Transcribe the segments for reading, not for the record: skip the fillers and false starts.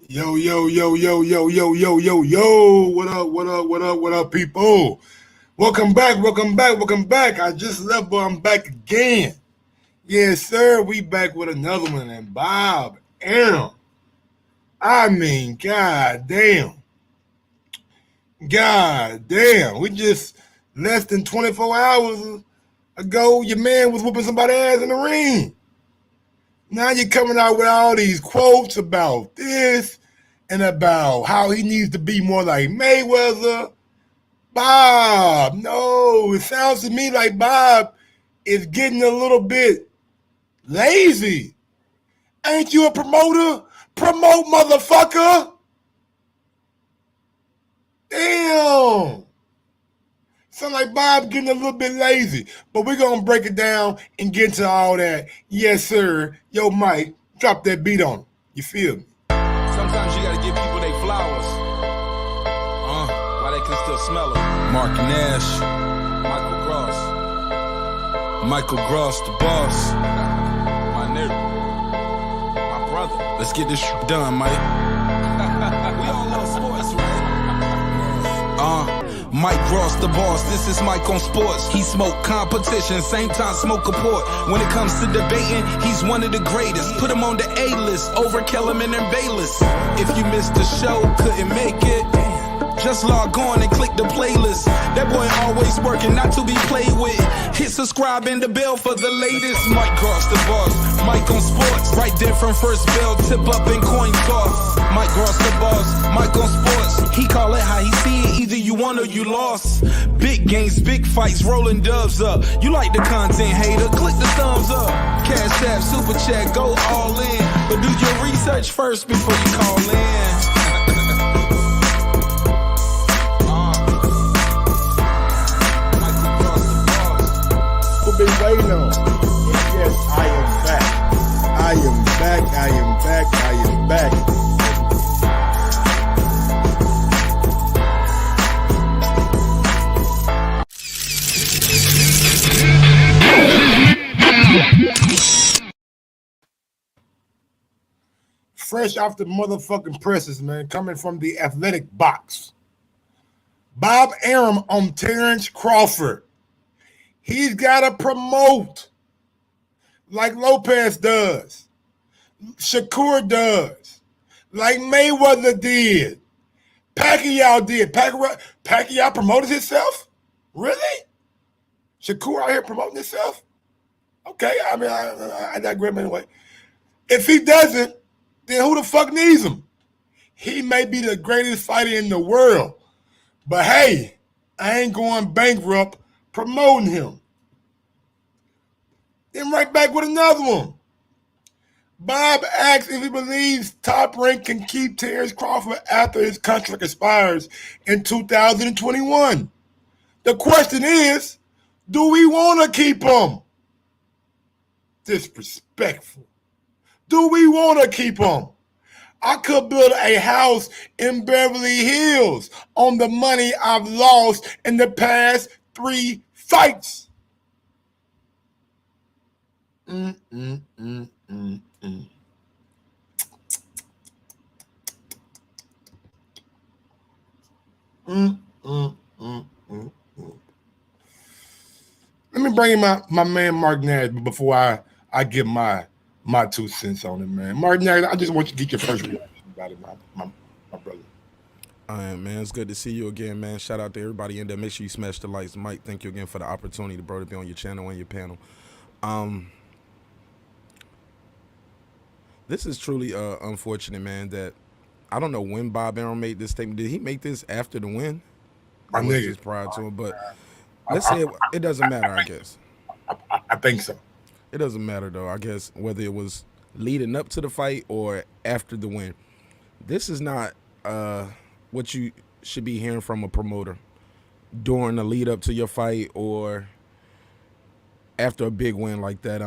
Yo, yo, yo, yo, yo, yo, yo, yo, yo. What up, what up, what up, what up, people? Welcome back, welcome back, welcome back. I just left, but I'm back again. Yes, sir. We back with another one. And Bob, Arum. I mean, god damn. God damn. We just less than 24 hours ago, your man was whooping somebody's ass in the ring. Now you're coming out with all these quotes about this and about how he needs to be more like Mayweather. Bob, no, it sounds to me like Bob is getting a little bit lazy. Ain't you a promoter? Promote, motherfucker. Damn. Sound like Bob getting a little bit lazy. But we're going to break it down and get into all that. Yes, sir. Yo, Mike, drop that beat on him. You feel me? Sometimes you gotta give people their flowers. While they can still smell them. Mark Nash. Michael Gross, the boss. My nigga. My brother. Let's get this done, Mike. We all love sports, right? Mike Gross, the boss. This is Mike on sports. He smoke competition, same time smoke a port. When it comes to debating, he's one of the greatest. Put him on the A-list over Kellerman and Bayless. If you missed the show, couldn't make it, just log on and click the playlist. That boy always working, not to be played with. Hit subscribe and the bell for the latest. Mike Gross, the boss. Mike on sports. Right there from first bell, tip up and coin toss. Mike Gross, the boss. Mike on sports. He call it how he see it. Either you won or you lost. Big games, big fights, rolling dubs up. You like the content, hater? Click the thumbs up. Cashapp, super chat, go all in. But do your research first before you call in. Been waiting on. And yes, I am back. I am back. I am back. I am back. Fresh off the motherfucking presses, man, coming from the athletic box. Bob Arum on Terence Crawford. He's got to promote like Lopez does, Shakur does, like Mayweather did, Pacquiao did. Pacquiao promoted himself? Really? Shakur out here promoting himself? Okay, I mean, I digress anyway. If he doesn't, then who the fuck needs him? He may be the greatest fighter in the world, but hey, I ain't going bankrupt promoting him. Then right back with another one. Bob asks if he believes Top Rank can keep Terence Crawford after his contract expires in 2021. The question is, do we want to keep him? Disrespectful. Do we want to keep him? I could build a house in Beverly Hills on the money I've lost in the past 3 fights. Let me bring in my man Mark Nash before I give my 2 cents on it, man. Mark Nash, I just want you to get your first reaction about it, my brother. All right, man. It's good to see you again, man. Shout out to everybody in there. Make sure you smash the likes. Mike, thank you again for the opportunity, bro, to be on your channel and your panel. This is truly unfortunate, man, that I don't know when Bob Arum made this statement. Did he make this after the win? My nigga. Just prior to him? But let's say it doesn't matter, I guess. I think so. It doesn't matter, though, I guess, whether it was leading up to the fight or after the win. This is not what you should be hearing from a promoter during the lead up to your fight or after a big win like that.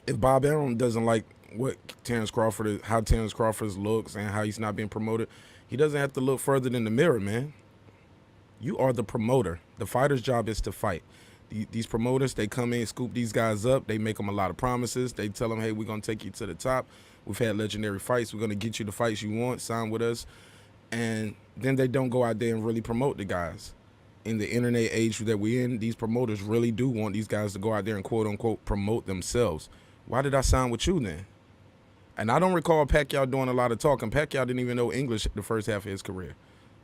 If Bob Arum doesn't like what Terence Crawford is, how Terence Crawford looks and how he's not being promoted, he doesn't have to look further than the mirror, man. You are the promoter. The fighter's job is to fight. These promoters, they come in, scoop these guys up. They make them a lot of promises. They tell them, hey, we're going to take you to the top. We've had legendary fights. We're going to get you the fights you want. Sign with us. And then they don't go out there and really promote the guys. In the internet age that we're in, these promoters really do want these guys to go out there and quote-unquote promote themselves. Why did I sign with you then? And I don't recall Pacquiao doing a lot of talking. Pacquiao didn't even know English the first half of his career.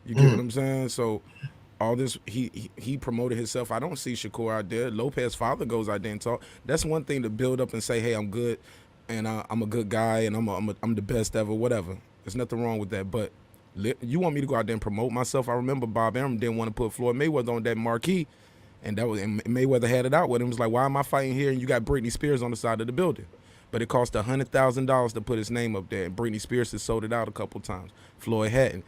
You get what I'm saying? So all this, he promoted himself. I don't see Shakur out there. Lopez's father goes out there and talk. That's one thing to build up and say, hey, I'm good, and I'm a good guy, and I'm the best ever, whatever. There's nothing wrong with that. But you want me to go out there and promote myself? I remember Bob Arum didn't want to put Floyd Mayweather on that marquee, and Mayweather had it out with him. It was like, why am I fighting here and you got Britney Spears on the side of the building? But it cost $100,000 to put his name up there, and Britney Spears has sold it out a couple times. Floyd hadn't.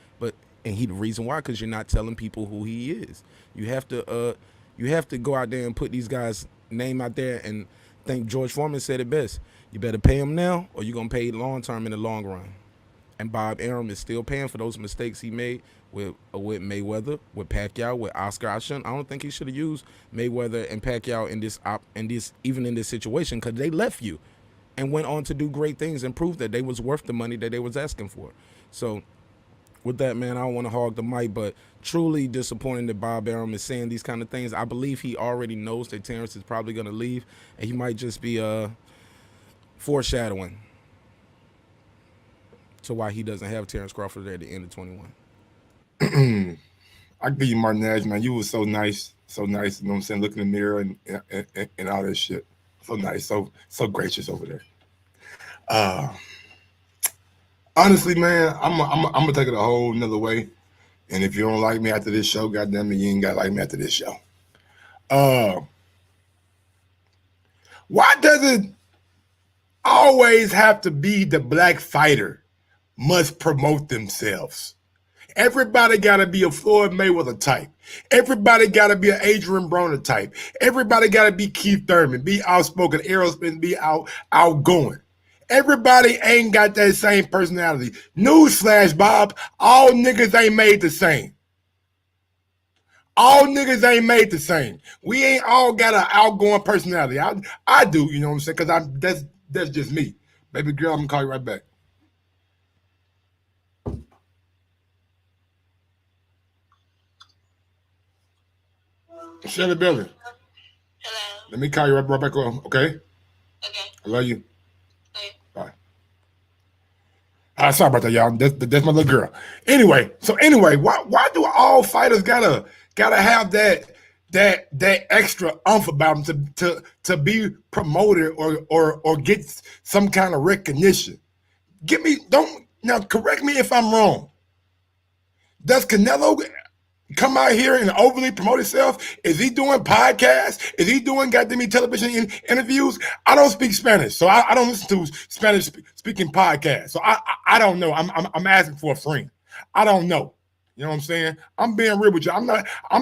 And the reason why, because you're not telling people who he is. You have to go out there and put these guys' name out there, and think George Foreman said it best. You better pay him now, or you're gonna pay long term in the long run. And Bob Arum is still paying for those mistakes he made with Mayweather, with Pacquiao, with Oscar. I don't think he should have used Mayweather and Pacquiao in this situation, because they left you and went on to do great things and prove that they was worth the money that they was asking for. So with that, man, I don't want to hog the mic, but truly disappointing that Bob Arum is saying these kind of things. I believe he already knows that Terence is probably going to leave, and he might just be foreshadowing to why he doesn't have Terence Crawford there at the end of 21. I give you Martinez, man. You was so nice, you know what I'm saying? Look in the mirror and all that shit. So nice, so gracious over there. Honestly, man, I'm gonna take it a whole nother way. And if you don't like me after this show, goddamn it, you ain't gotta like me after this show. Why does it always have to be the black fighter must promote themselves? Everybody got to be a Floyd Mayweather type. Everybody got to be an Adrian Broner type. Everybody got to be Keith Thurman, be outspoken, Aerosmith, be outgoing. Everybody ain't got that same personality. Newsflash, Bob, all niggas ain't made the same. All niggas ain't made the same. We ain't all got an outgoing personality. I do, you know what I'm saying? Because that's just me. Baby girl, I'm gonna call you right back. Shelly Billy. Hello. Let me call you right back on, okay? Okay. I love you. Okay. Bye. Sorry about that, y'all. That's my little girl. Anyway, why do all fighters gotta have that extra umph about them to be promoted or get some kind of recognition? Correct me if I'm wrong. Does Canelo come out here and overly promote himself? Is he doing podcasts? Is he doing goddamn television interviews? I don't speak Spanish, so I don't listen to Spanish speaking podcasts. So I don't know. I'm asking for a friend. I don't know. You know what I'm saying? I'm being real with you. I'm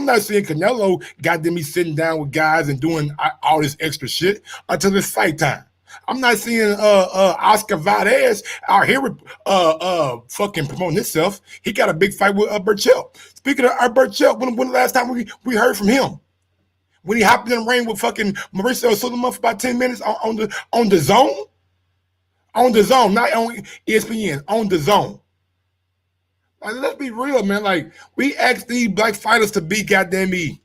not seeing Canelo goddamn me sitting down with guys and doing all this extra shit until it's fight time. I'm not seeing Oscar Valdez out here fucking promoting himself. He got a big fight with Burchell. Speaking of Burchell, when the last time we heard from him? When he hopped in the ring with fucking Mauricio Sulaiman for about 10 minutes on the zone? On the zone, not on ESPN, on the zone. Like, let's be real, man. Like, we asked these black fighters to be goddamn me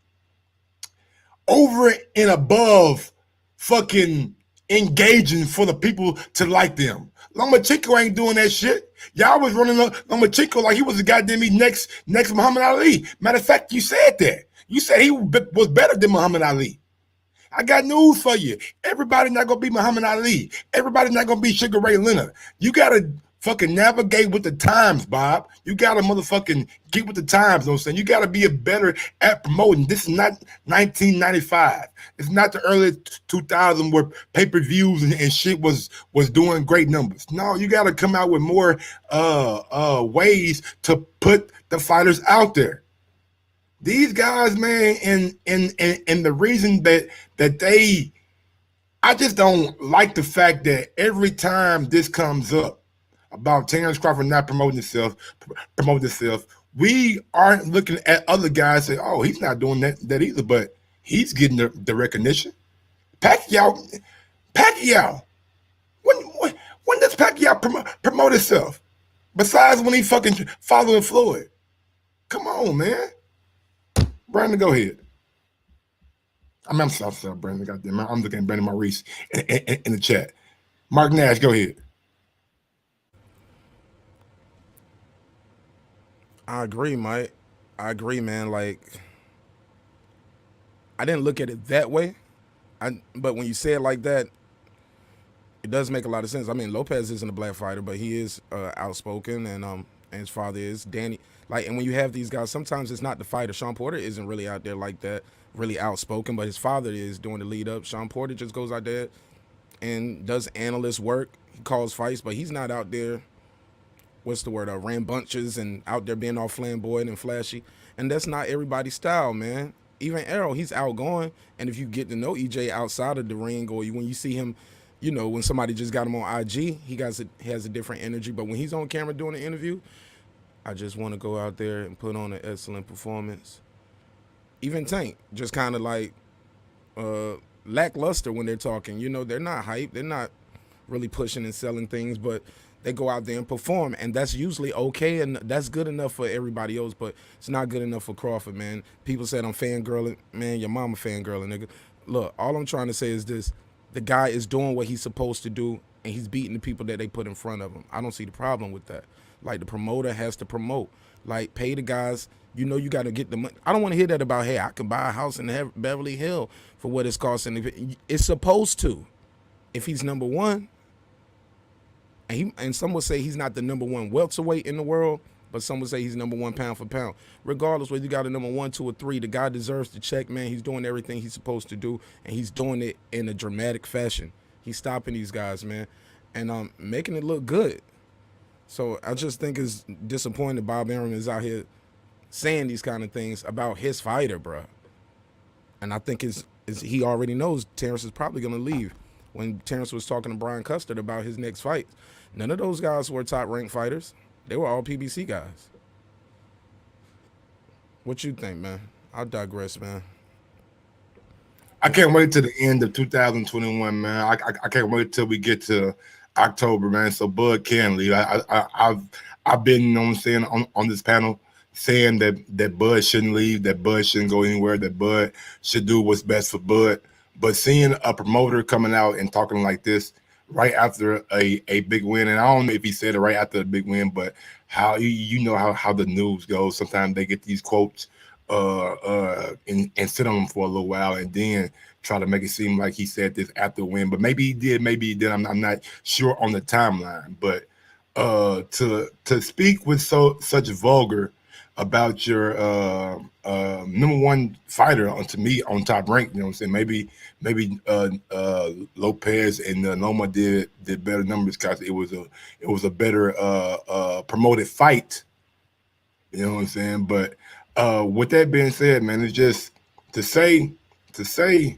over and above fucking engaging for the people to like them. Lomachenko ain't doing that shit. Y'all was running Lomachenko like he was a goddamn next Muhammad Ali. Matter of fact, you said that. You said he was better than Muhammad Ali. I got news for you. Everybody not gonna be Muhammad Ali. Everybody not gonna be Sugar Ray Leonard. You gotta fucking navigate with the times, Bob. You gotta motherfucking get with the times, you know what I'm saying? You gotta be better at promoting. This is not 1995. It's not the early 2000s where pay-per-views and shit was doing great numbers. No, you gotta come out with more ways to put the fighters out there. These guys, man, and the reason that they, I just don't like the fact that every time this comes up about Terence Crawford not promoting himself, we aren't looking at other guys and say, oh, he's not doing that either, but He's getting the recognition. Pacquiao. When does Pacquiao promote himself? Besides when he fucking following Floyd. Come on, man. Brandon, go ahead. I'm sorry, Brandon. Goddamn, I'm looking at Brandon Maurice in the chat. Mark Nash, go ahead. I agree, Mike. I agree, man. Like, I didn't look at it that way. But when you say it like that, it does make a lot of sense. I mean, Lopez isn't a black fighter, but he is outspoken, and his father is Danny. Like, and when you have these guys, sometimes it's not the fighter. Sean Porter isn't really out there like that, really outspoken, but his father is doing the lead up. Sean Porter just goes out there and does analyst work. He calls fights, but he's not out there, what's the word, rambunctious and out there being all flamboyant and flashy. And that's not everybody's style, man. Even Arrow, he's outgoing, and if you get to know EJ outside of the ring, or when you see him, you know, when somebody just got him on IG, he has a different energy. But when he's on camera doing an interview, I just want to go out there and put on an excellent performance. Even Tank, just kind of like lackluster when they're talking. You know, they're not hype. They're not really pushing and selling things, but they go out there and perform, and that's usually okay, and that's good enough for everybody else, but it's not good enough for Crawford, man. People said I'm fangirling. Man, your mama fangirling, nigga. Look, all I'm trying to say is this. The guy is doing what he's supposed to do, and he's beating the people that they put in front of him. I don't see the problem with that. Like, the promoter has to promote. Like, pay the guys. You know you got to get the money. I don't want to hear that about, hey, I can buy a house in Beverly Hills for what it's costing. It's supposed to. If he's number one, and some would say he's not the number one welterweight in the world, but some would say he's number one pound for pound. Regardless whether you got a number 1, 2, or 3, the guy deserves the check, man. He's doing everything he's supposed to do, and he's doing it in a dramatic fashion. He's stopping these guys, man, and making it look good. So I just think it's disappointing that Bob Arum is out here saying these kind of things about his fighter, bro. And I think he already knows Terence is probably going to leave. When Terence was talking to Brian Custard about his next fight, none of those guys were top-ranked fighters. They were all PBC guys. What you think, man? I'll digress, man. I can't wait till the end of 2021, man. I can't wait till we get to October, man. So Bud can leave. I've been, you know what I'm saying, on this panel saying that Bud shouldn't leave, that Bud shouldn't go anywhere, that Bud should do what's best for Bud. But seeing a promoter coming out and talking like this right after a big win, and I don't know if he said it right after a big win, but how you know how the news goes. Sometimes they get these quotes and sit on them for a little while and then try to make it seem like he said this after the win. But maybe he did, maybe he didn't. I'm not sure on the timeline. But to speak with such vulgar about your number one fighter to me on Top Rank, you know what I'm saying? Maybe Lopez and Loma did better numbers because it was a better promoted fight. You know what I'm saying? But with that being said, man, it's just to say to say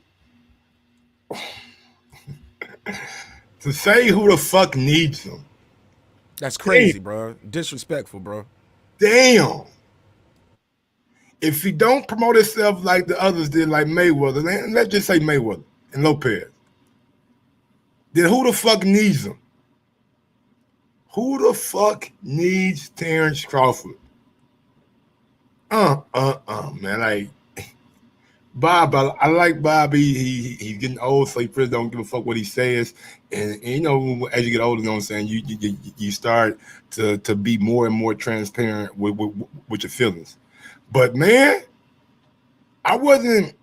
who the fuck needs him. That's crazy, bro. Disrespectful, bro. Damn. If he don't promote himself like the others did, like Mayweather, let's just say Mayweather and Lopez, then who the fuck needs him? Who the fuck needs Terence Crawford? Man, like Bob, I like Bob. He's getting old, so he really don't give a fuck what he says. And you know, as you get older, you know what I'm saying, you start to be more and more transparent with your feelings. But man, I didn't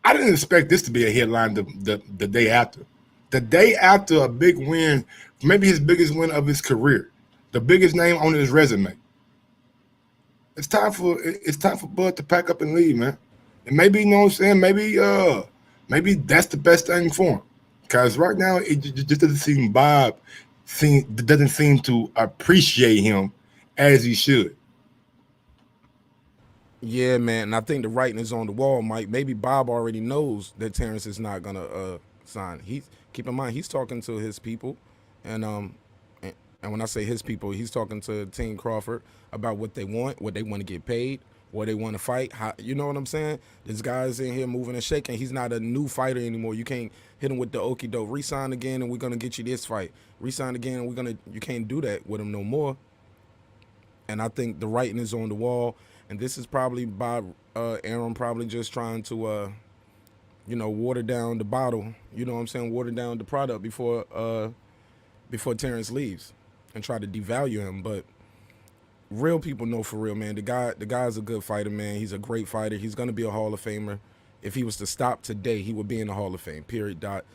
expect this to be a headline the day after. The day after a big win, maybe his biggest win of his career, the biggest name on his resume. It's time for Bud to pack up and leave, man. And maybe, you know what I'm saying, maybe that's the best thing for him. Because right now it just doesn't seem doesn't seem to appreciate him as he should. Yeah, man, and I think the writing is on the wall, Mike. Maybe Bob already knows that Terence is not gonna sign. Keep in mind he's talking to his people, and when I say his people, he's talking to Team Crawford about what they want to get paid, where they want to fight. How, you know what I'm saying? This guy's in here moving and shaking. He's not a new fighter anymore. You can't hit him with the okie doke. Resign again, and we're gonna get you this fight. Resign again, and you can't do that with him no more. And I think the writing is on the wall. And this is probably Bob Arum probably just trying to water down the bottle. You know what I'm saying? Water down the product before Terence leaves, and try to devalue him. But real people know for real, man. The guy's a good fighter, man. He's a great fighter. He's gonna be a Hall of Famer. If he was to stop today, he would be in the Hall of Fame. Period. Dot.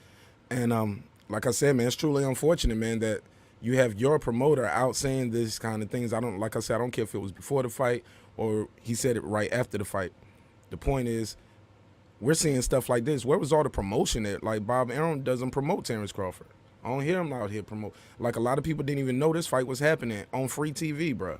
And like I said, man, it's truly unfortunate, man, that you have your promoter out saying this kind of things. I don't care if it was before the fight or he said it right after the fight. The point is, we're seeing stuff like this. Where was all the promotion at? Like, Bob Arum doesn't promote Terence Crawford. I don't hear him out here promote. Like, a lot of people didn't even know this fight was happening on free TV, bro.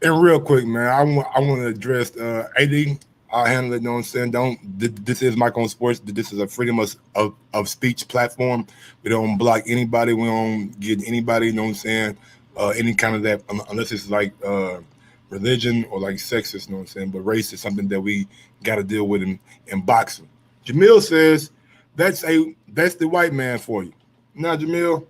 And real quick, man, I want to address AD. I'll handle it. You know what I'm saying? This is Mike on Sports. This is a freedom of speech platform. We don't block anybody. We don't get anybody. You know what I'm saying? Any kind of that, unless it's like religion or like sexist. You know what I'm saying? But race is something that we got to deal with in boxing. Jamil says that's the white man for you. Now, Jamil,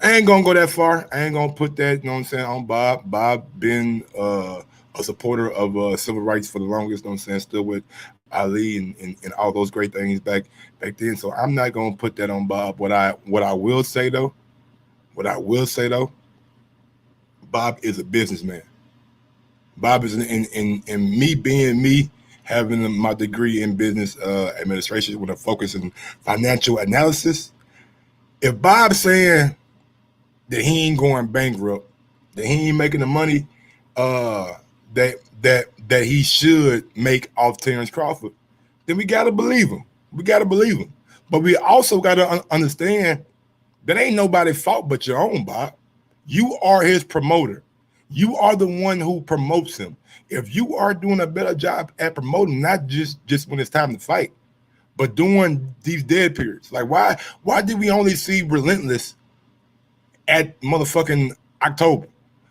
I ain't gonna go that far. I ain't gonna put that, you know what I'm saying, on Bob. Bob been a supporter of civil rights for the longest, you know what I'm saying, still with Ali and all those great things back then. So I'm not gonna put that on Bob. What I will say though, Bob is a businessman. Bob is in me being me, having my degree in business administration with a focus in financial analysis. If Bob's saying that he ain't going bankrupt, that he ain't making the money that he should make off Terence Crawford, then we gotta believe him. But we also gotta understand that ain't nobody's fault but your own, Bob. You are his promoter. You are the one who promotes him. If you are doing a better job at promoting, not just when it's time to fight, but during these dead periods, like why did we only see Relentless at motherfucking October?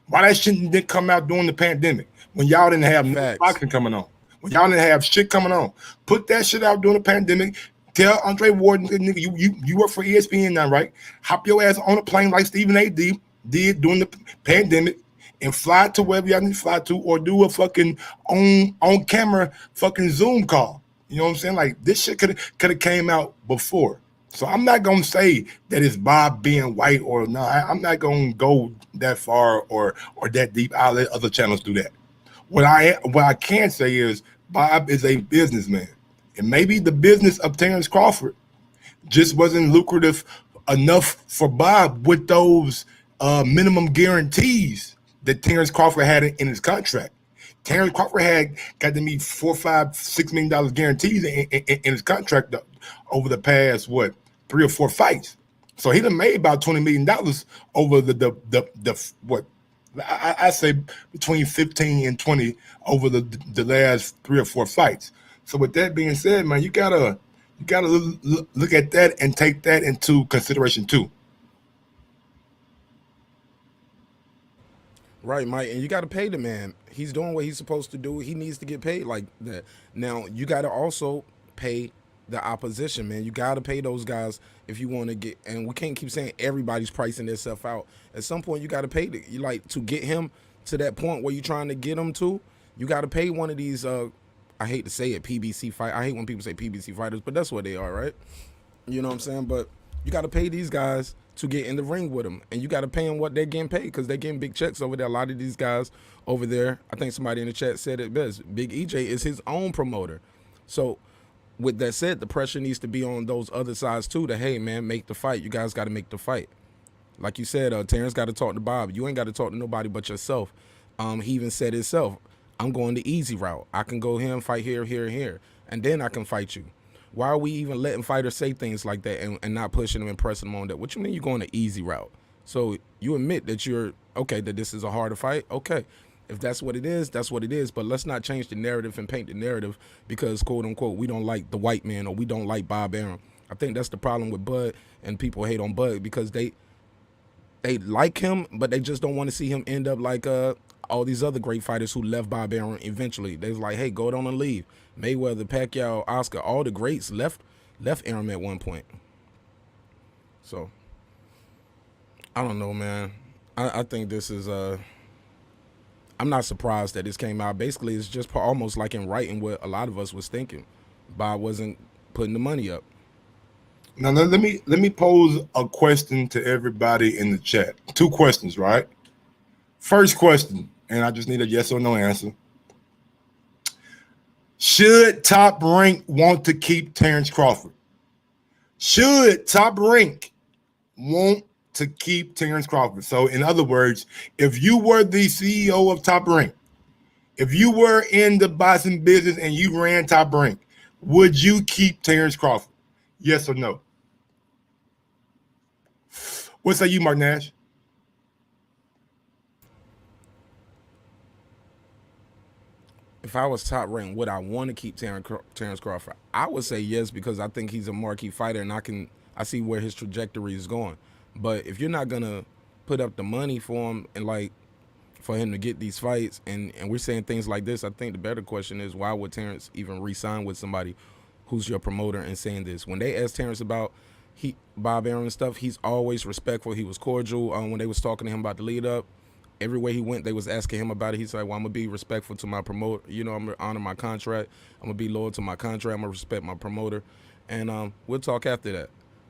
Why that shit didn't come out during the pandemic when y'all didn't have no boxing coming on, when y'all didn't have shit coming on? Put that shit out during the pandemic. Tell Andre Ward, nigga, you work for ESPN now, right? Hop your ass on a plane like Stephen A. did during the pandemic and fly to wherever y'all need to fly to, or do a fucking on camera fucking Zoom call. You know what I'm saying? Like, this shit could have came out before. So I'm not gonna say that it's Bob being white or not. I'm not gonna go that far or that deep. I'll let other channels do that. What I can say is Bob is a businessman, and maybe the business of Terence Crawford just wasn't lucrative enough for Bob with those minimum guarantees that Terence Crawford had in his contract. Terence Crawford had got to meet $4, $5, $6 million guarantees in his contract over the past 3 or 4 fights. So he done made about $20 million over the what I say between 15 and 20 over the last 3 or 4 fights. So with that being said, man, you gotta look at that and take that into consideration too. Right, Mike, and you got to pay the man. He's doing what he's supposed to do. He needs to get paid like that. Now, you got to also pay the opposition, man. You got to pay those guys if you want to get, and we can't keep saying everybody's pricing themselves out. At some point, you got to pay to get him to that point where you're trying to get him to. You got to pay one of these, I hate to say it, PBC fight. I hate when people say PBC fighters, but that's what they are, right? You know what I'm saying? But you got to pay these guys to get in the ring with them, and you got to pay them what they're getting paid, because they're getting big checks over there. A lot of these guys over there, I think somebody in the chat said it best, Big EJ is his own promoter. So with that said, the pressure needs to be on those other sides too, to, hey man, make the fight. You guys got to make the fight. Like you said, Terrence got to talk to Bob. You ain't got to talk to nobody but yourself. He even said himself, I'm going the easy route. I can go here and fight here, here, and here, and then I can fight you. Why are we even letting fighters say things like that and not pushing them and pressing them on that? What you mean you're going the easy route? So you admit that you're, okay, that this is a harder fight? Okay. If that's what it is, that's what it is. But let's not change the narrative and paint the narrative because, quote unquote, we don't like the white man or we don't like Bob Arum. I think that's the problem with Bud, and people hate on Bud because they like him, but they just don't want to see him end up like all these other great fighters who left Bob Arum eventually. They was like, hey, go down and leave. Mayweather, Pacquiao, Oscar, all the greats left Arum at one point. So I don't know, man. I think this is I'm not surprised that this came out. Basically, it's just almost like in writing what a lot of us was thinking. Bob wasn't putting the money up. Now let me pose a question to everybody in the chat. 2 questions, right? First question, and I just need a yes or no answer. Should Top Rank want to keep Terence Crawford? Should Top Rank want to keep Terence Crawford? So in other words, if you were the CEO of Top Rank, if you were in the boxing business and you ran Top Rank, would you keep Terence Crawford? Yes or no? What say you, Mark Nash? If I was Top Rank, would I want to keep Terence Crawford? I would say yes, because I think he's a marquee fighter, and I see where his trajectory is going. But if you're not gonna put up the money for him and like for him to get these fights, and we're saying things like this, I think the better question is, why would Terence even re-sign with somebody who's your promoter and saying this? When they asked Terence about Bob Arum and stuff, he's always respectful. He was cordial when they was talking to him about the lead up. Everywhere he went, they was asking him about it. He's like, well, I'm gonna be respectful to my promoter. You know, I'm gonna honor my contract. I'm gonna be loyal to my contract. I'm gonna respect my promoter, and we'll talk after that.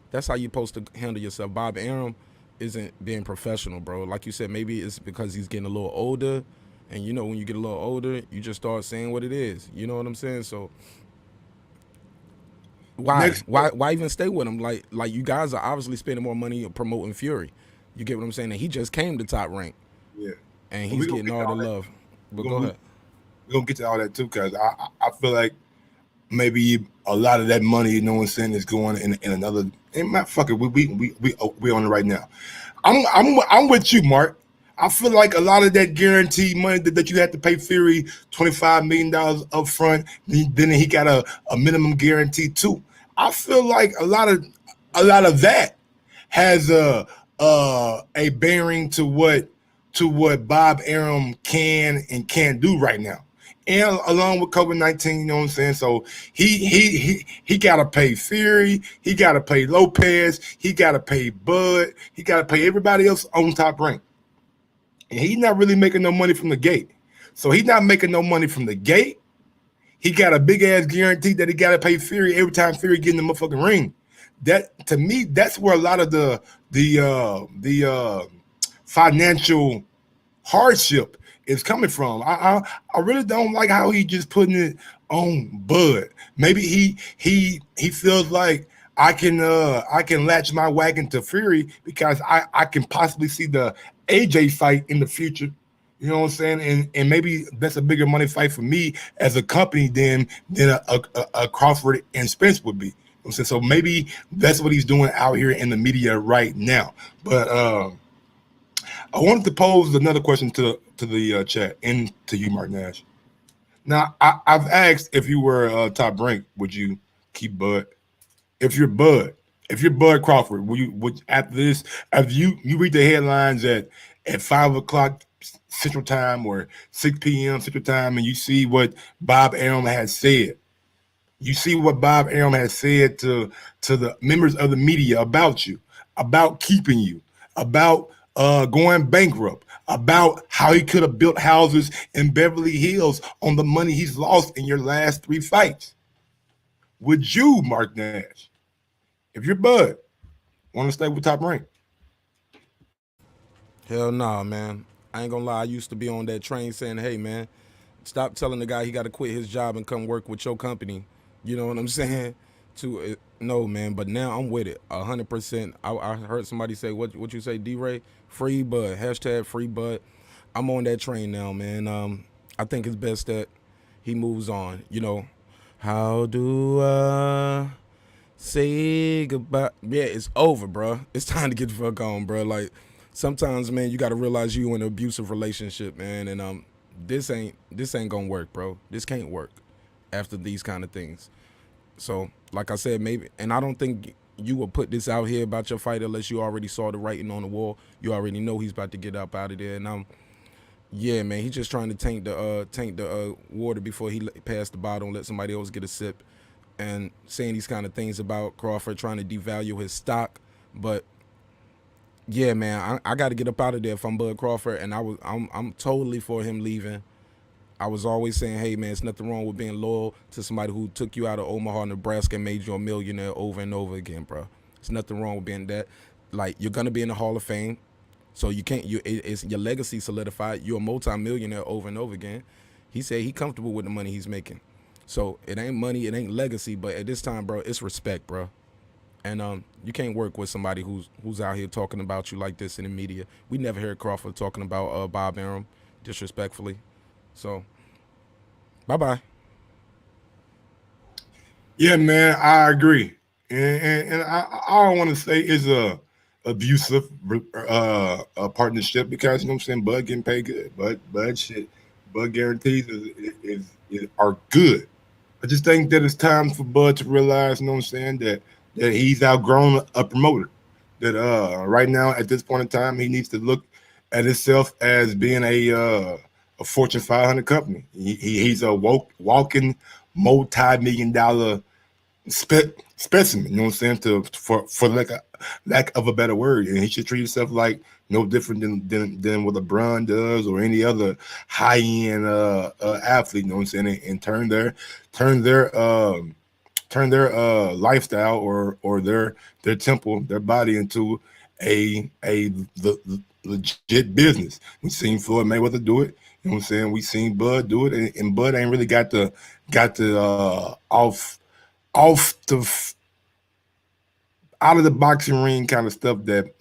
That's how you're supposed to handle yourself. Bob Arum isn't being professional, bro. Like you said, maybe it's because he's getting a little older, and you know, when you get a little older, you just start saying what it is. You know what I'm saying? So why even stay with him? Like you guys are obviously spending more money promoting Fury. You get what I'm saying? And he just came to Top Rank. Yeah. And he's getting all the love. But go ahead. We're gonna get to all that too, because I feel like maybe a lot of that money, you know what I'm saying, is going in another. And fuck it, we on it right now. I'm with you, Mark. I feel like a lot of that guaranteed money that you had to pay Fury $25 million up front, then he got a minimum guarantee too. I feel like a lot of that has a bearing to what Bob Arum can and can't do right now. And along with COVID-19, you know what I'm saying? So he gotta pay Fury, he gotta pay Lopez, he gotta pay Bud, he gotta pay everybody else on Top Rank. And he's not really making no money from the gate. So he's not making no money from the gate. He got a big ass guarantee that he gotta pay Fury every time Fury get in the motherfucking ring. That, to me, that's where a lot of the financial hardship is coming from. I really don't like how he just putting it on Bud. Maybe he feels like I can latch my wagon to Fury because I can possibly see the AJ fight in the future. You know what I'm saying? And maybe that's a bigger money fight for me as a company than a Crawford and Spence would be. You know what I'm saying? So maybe that's what he's doing out here in the media right now. But I wanted to pose another question to the chat and to you, Mark Nash. Now, I've asked if you were Top Rank, would you keep Bud? If you're Bud Crawford, would after this, after you read the headlines at 5 o'clock Central Time or 6 p.m. Central Time, and you see what Bob Arum has said. You see what Bob Arum has said to the members of the media about you, about keeping you, about going bankrupt, about how he could have built houses in Beverly Hills on the money he's lost in your last 3 fights. Would you, Mark Nash, if you're Bud, want to stay with Top Rank? Hell nah, man. I ain't gonna lie. I used to be on that train saying, hey, man, stop telling the guy he got to quit his job and come work with your company. You know what I'm saying? No, man. But now I'm with it 100%. I heard somebody say, what you say, D-Ray? Free Bud. Hashtag free Bud. I'm on that train now, man. I think it's best that he moves on. You know, how do I say goodbye? Yeah, it's over, bro. It's time to get the fuck on, bro. Like, sometimes, man, you got to realize you in an abusive relationship, man. And this ain't gonna work, bro. This can't work after these kind of things. So, like I said, maybe, and I don't think you will put this out here about your fight unless you already saw the writing on the wall. You already know he's about to get up out of there. And yeah, man, he's just trying to taint the water before he pass the bottle and let somebody else get a sip, and saying these kind of things about Crawford, trying to devalue his stock. But yeah, man, I got to get up out of there if I'm Bud Crawford, and I'm totally for him leaving. I was always saying, hey, man, it's nothing wrong with being loyal to somebody who took you out of Omaha, Nebraska, and made you a millionaire over and over again, bro. There's nothing wrong with being that. Like, you're gonna be in the Hall of Fame. So you can't. It's your legacy solidified. You're a multi-millionaire over and over again. He said he comfortable with the money he's making. So it ain't money, it ain't legacy, but at this time, bro, it's respect, bro. And you can't work with somebody who's out here talking about you like this in the media. We never heard Crawford talking about Bob Arum disrespectfully. So bye. Yeah, man, I agree, and I don't want to say it's a abusive partnership, because you know what I'm saying, Bud getting paid good, Bud guarantees are good. I just think that it's time for Bud to realize, you know what I'm saying, that he's outgrown a promoter. That right now at this point in time, he needs to look at himself as being a Fortune 500 company. He's a walking multi-million-dollar specimen, you know what I'm saying, for lack of a better word. And he should treat himself like no different than what LeBron does or any other high-end athlete, you know what I'm saying, and turn their lifestyle or their temple, their body into a legit business. We've seen Floyd Mayweather do it. You know what I'm saying? We've seen Bud do it, and Bud ain't really got the out of the boxing ring kind of stuff that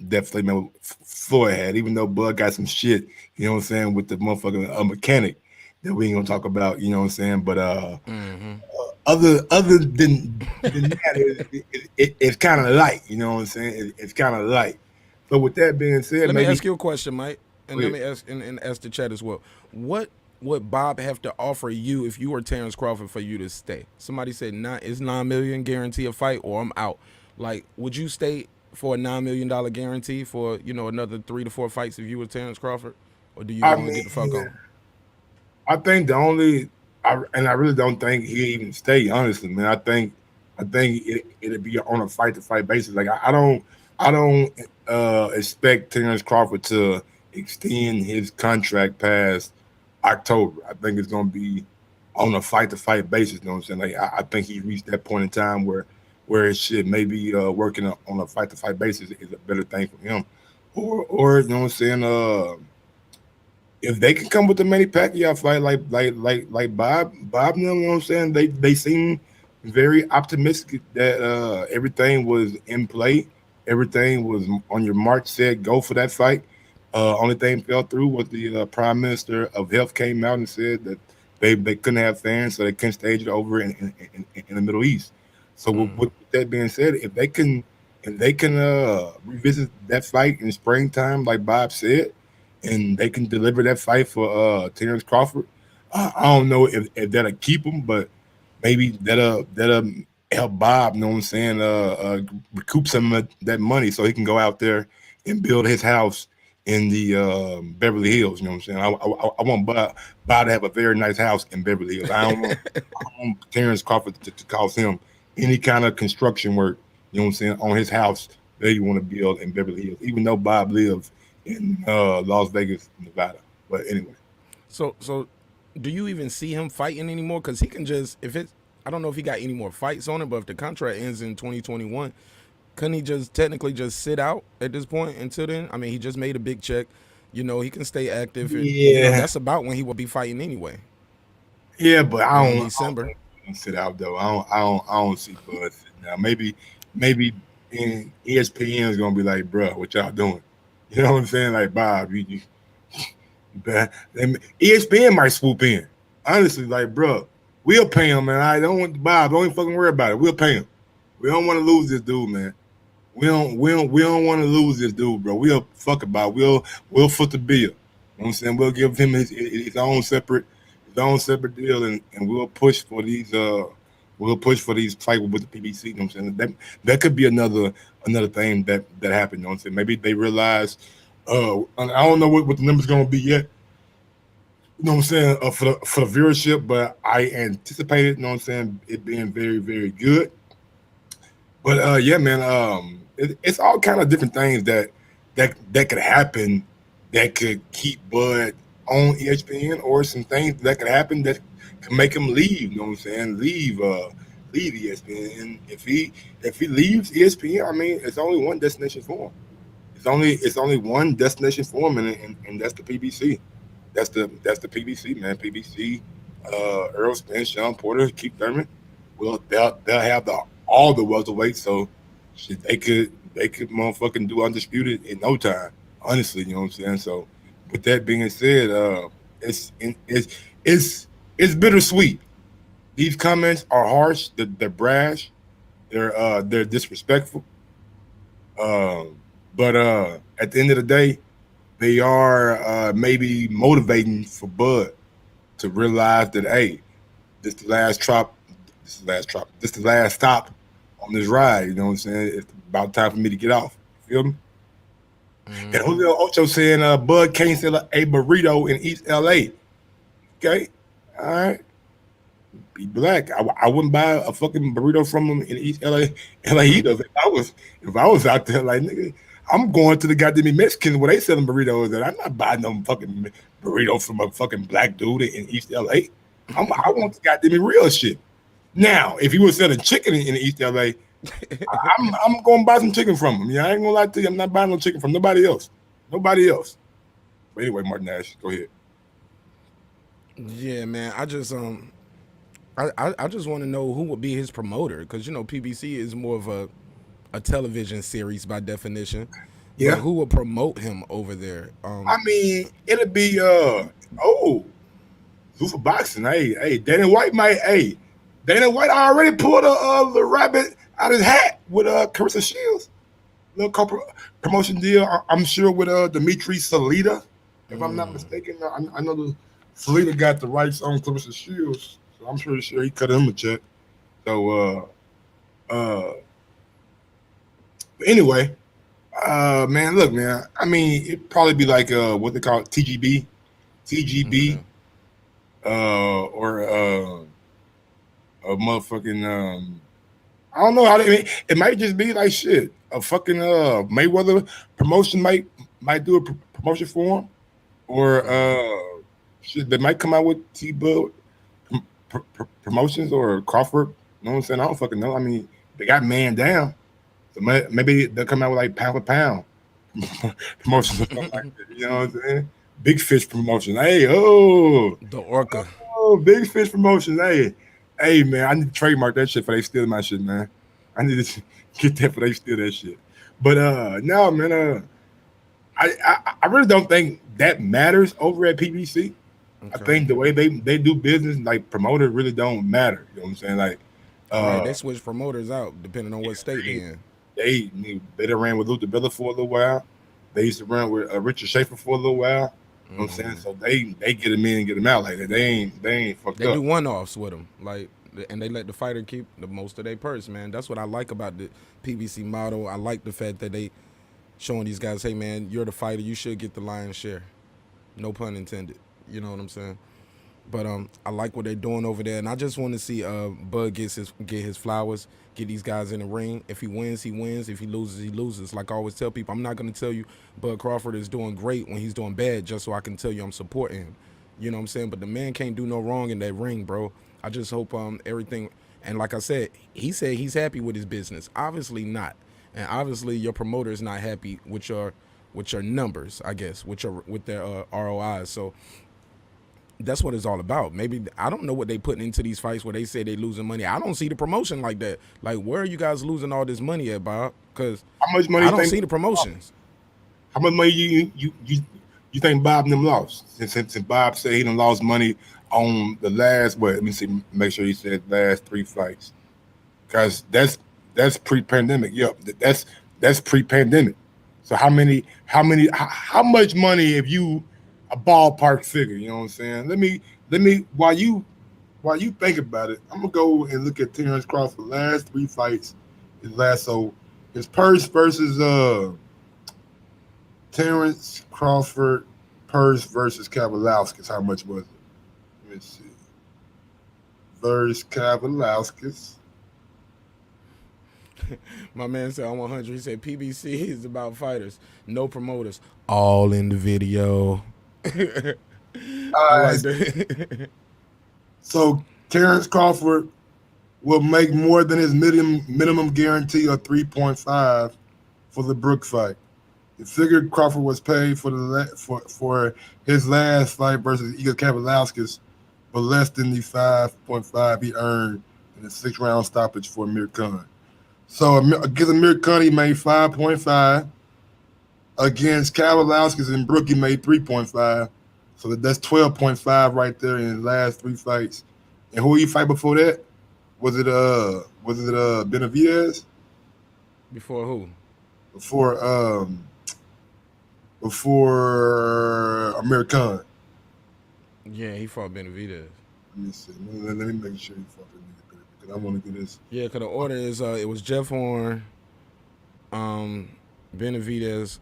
Floyd had. Even though Bud got some shit, you know what I'm saying, with the motherfucker mechanic that we ain't gonna talk about. You know what I'm saying? But other than that, it's kind of light. You know what I'm saying? It's kind of light. So with that being said, let me ask you a question, Mike, and let me ask and ask the chat as well. What would Bob have to offer you if you were Terence Crawford for you to stay? Somebody said is $9 million guarantee a fight, or I'm out. Like, would you stay for a $9 million guarantee for, you know, another 3 to 4 fights if you were Terence Crawford, or do you want to get the fuck on? I think I really don't think he'd even stay. Honestly, man, I think it'd be on a fight to fight basis. Like I don't expect Terence Crawford to extend his contract past October. I think it's going to be on a fight to fight basis. You know what I'm saying? Like I think he reached that point in time where it should maybe working on a fight to fight basis is a better thing for him, or you know what I'm saying. If they can come with the Manny Pacquiao fight like Bob, you know what I'm saying? They seem very optimistic that everything was in play, everything was on your mark, set, go for that fight. Only thing fell through was the Prime Minister of Health came out and said that they couldn't have fans, so they couldn't stage it over in the Middle East. So with that being said, if they can revisit that fight in springtime, like Bob said, and they can deliver that fight for Terence Crawford, I don't know if that'll keep him, but maybe that'll help Bob, you know what I'm saying, recoup some of that money so he can go out there and build his house in the Beverly Hills. You know what I'm saying? I want Bob to have a very nice house in Beverly Hills. I don't want Terence Crawford to cost him any kind of construction work, you know what I'm saying, on his house that he want to build in Beverly Hills, even though Bob lives in Las Vegas, Nevada. But anyway. So do you even see him fighting anymore? Because he can just, I don't know if he got any more fights on it, but if the contract ends in 2021, couldn't he just technically just sit out at this point until then? I mean, he just made a big check. You know, he can stay active. And, you know, that's about when he will be fighting anyway. Yeah, but I don't December. Sit out though. I don't see Bud sitting out. Maybe ESPN is gonna be like, bro, what y'all doing? You know what I'm saying? Like, Bob, ESPN might swoop in. Honestly, like, bro, we'll pay him, man. I don't want Bob. Don't even fucking worry about it. We'll pay him. We don't want to lose this dude, man. We don't want to lose this dude, bro. We'll fuck about it. We'll foot the bill. You know what I'm saying? We'll give him his own separate deal, and we'll push for these we'll push for these fight with the PBC. You know what I'm saying? That could be another thing that happened. You know what I'm saying? Maybe they realize. And I don't know what the number's gonna be yet. You know what I'm saying, for the viewership, but I anticipated, you know what I'm saying, it being very, very good. But yeah, man, it's all kind of different things that could happen that could keep Bud on ESPN, or some things that could happen that can make him leave. You know what I'm saying? Leave ESPN. And if he leaves ESPN, I mean, it's only one destination for him. It's only one destination for him, and that's the PBC. That's the PBC, man. PBC, Earl Spence, Sean Porter, Keith Thurman. Well, they'll have all the welterweights, so shit, they could motherfucking do undisputed in no time. Honestly, you know what I'm saying. So, with that being said, it's bittersweet. These comments are harsh. They're brash. They're disrespectful. But at the end of the day, they are maybe motivating for Bud to realize that, hey, this the last stop. This is the last stop on this ride. You know what I'm saying? It's about time for me to get off. You feel me? And Julio Ocho saying Bud can't sell a burrito in East LA. Okay, all right. Be black. I wouldn't buy a fucking burrito from him in East LA either. If I was out there, like, nigga, I'm going to the goddamn Mexicans where they selling burritos, and I'm not buying no fucking burrito from a fucking black dude in East LA. I want the goddamn real shit. Now, if he was selling chicken in East LA, I'm going to buy some chicken from him. Yeah, I ain't gonna lie to you. I'm not buying no chicken from nobody else. Nobody else. But anyway, Martin Nash, go ahead. Yeah, man. I just I just want to know who would be his promoter, because PBC is more of a television series by definition. Yeah. But who would promote him over there? I mean, it'll be Zuffa Boxing. Hey, Dana White already pulled the rabbit out his hat with Carissa Shields. Little promotion deal, I'm sure, with Dimitri Salita, if I'm not mistaken. I know the Salita got the rights on Carissa Shields, so I'm sure he cut him a check. So anyway, man, look, man. I mean, it'd probably be like what they call TGB, or a motherfucking I don't know how it might just be like shit. A fucking Mayweather promotion might do a promotion for him, or shit, they might come out with T-Bud promotions, or Crawford. You know what I'm saying? I don't fucking know. I mean, they got man down, so maybe they'll come out with like pound for pound promotions or something like that. You know what I'm saying? Big Fish promotion. Hey, the Orca. Oh, Big Fish promotion. Hey, man, I need to trademark that shit for they steal my shit, man. I need to get that for they steal that shit. But no, man, I really don't think that matters over at PBC. Okay. I think the way they do business, like, promoter really don't matter. You know what I'm saying? Like, right, they switch promoters out depending on what state they're in. They done ran with Luther Bella for a little while. They used to run with Richard Schaefer for a little while. You know what I'm saying? So they get him in and get him out like that. They ain't fucked up. They do one-offs with them, like, and they let the fighter keep the most of their purse, man. That's what I like about the PBC model. I like the fact that they showing these guys, hey, man, you're the fighter, you should get the lion's share. No pun intended. You know what I'm saying? But I like what they're doing over there, and I just want to see Bud get his flowers, get these guys in the ring. If he wins, he wins. If he loses, he loses. Like I always tell people, I'm not going to tell you Bud Crawford is doing great when he's doing bad just so I can tell you I'm supporting him. You know what I'm saying? But the man can't do no wrong in that ring, bro. I just hope everything, and like I said, he said he's happy with his business. Obviously not. And obviously your promoter is not happy with your numbers, I guess, with their ROIs. So that's what it's all about. Maybe I don't know what they putting into these fights where they say they losing money. I don't see the promotion like that. Like, where are you guys losing all this money at, Bob? Because how much money? I don't see the promotions. How much money you think Bob and them lost? Since Bob said he done lost money on the last, let me see, make sure he said last 3 fights, because that's pre-pandemic. Yep, that's pre-pandemic. So how much money, if you a ballpark figure, you know what I'm saying? Let me while you while you think about it, I'm gonna go and look at Terence Crawford's last 3 fights. His purse versus Terence Crawford purse versus Kavalauskas. How much was it? Let me see. Versus Kavalauskas. My man said on 100. He said PBC is about fighters, no promoters. All in the video. I like that. So Terence Crawford will make more than his minimum guarantee of 3.5 for the Brook fight. The figure Crawford was paid for his last fight versus Igor Kavalauskas, but less than the 5.5 he earned in the 6-round stoppage for Amir Khan. So against Amir Khan, he made 5.5. Against Kavalauskas and Brook, he made 3.5. So that's 12.5 right there in his last 3 fights. And who he fight before that? Was it Benavidez? Before who? Before Amir Khan. Yeah, he fought Benavidez. Let me see. Let me make sure he fought Benavidez because I want to do this. Yeah, because the order is it was Jeff Horn, Benavidez.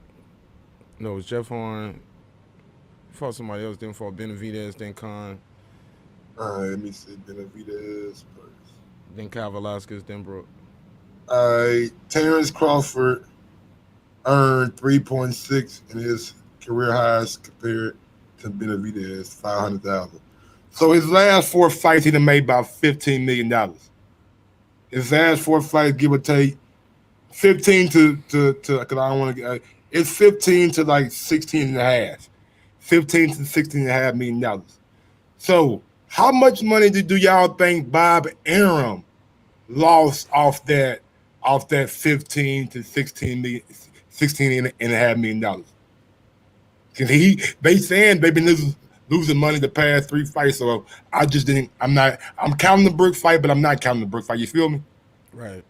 No, it was Jeff Horn. Fought somebody else, then fought Benavidez, then Khan. All right, let me see. Benavidez first. Then Kavalauskas, then Brook. All right, Terence Crawford earned 3.6 in his career highs compared to Benavidez, 500,000. So his last 4 fights, he done made about $15 million. His last 4 fights, give or take, 15 to because I don't want to. It's 15 to like 16 and a half. 15 to 16 and a half $1 million. So how much money do y'all think Bob Arum lost off that 15 to 16 million, 16 and a half $1 million? Because they saying they've been losing money the past 3 fights. So I'm counting the Brook fight, but I'm not counting the Brook fight. You feel me? Right.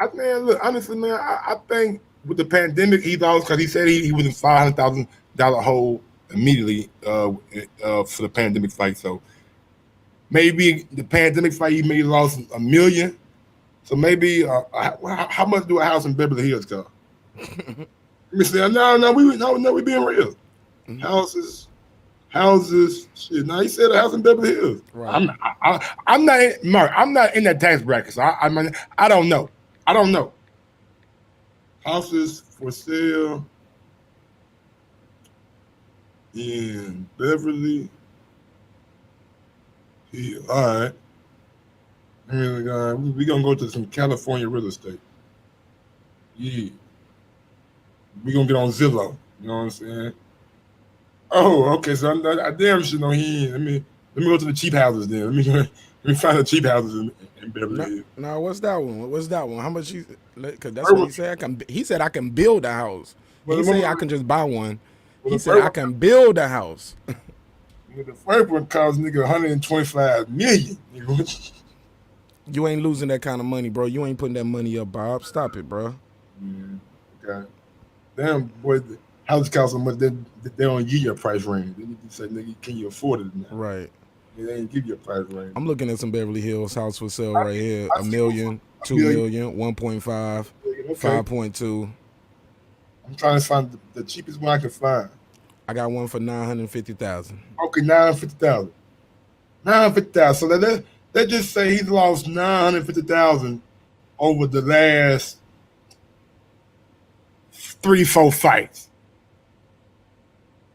Honestly, man, I think with the pandemic, he lost because he said he was in $500,000 hole immediately for the pandemic fight. So maybe the pandemic fight, he may lost $1 million. So maybe how much do a house in Beverly Hills cost? Let me say, no, we being real. Houses. Shit. Now he said a house in Beverly Hills. Right. I'm not in that tax bracket, so I don't know. Houses for sale in Beverly Hills. All right. We're gonna go to some California real estate. Yeah. We're gonna get on Zillow. You know what I'm saying? Oh, okay. So I damn sure know he ain't. Let me go to the cheap houses then. Let me find the cheap houses in Beverly Hills. No, what's that one? How much because that's what he said. He said I can build a house. He said I can just buy one. He said I can build a house. The first one cost nigga $125 million. You ain't losing that kind of money, bro. You ain't putting that money up, Bob. Stop it, bro. Yeah. Okay. Damn, boy, the house cost so much they don't give you a price range. They need to say, nigga, can you afford it now? Right. They ain't give you a price range. I'm looking at some Beverly Hills house for sale right here. $1 million, $2 million, 1.5, okay. 5.2. I'm trying to find the cheapest one I can find. I got one for $950,000. Okay, $950,000. $950,000. So let's just say he's lost $950,000 over the last 3-4 fights.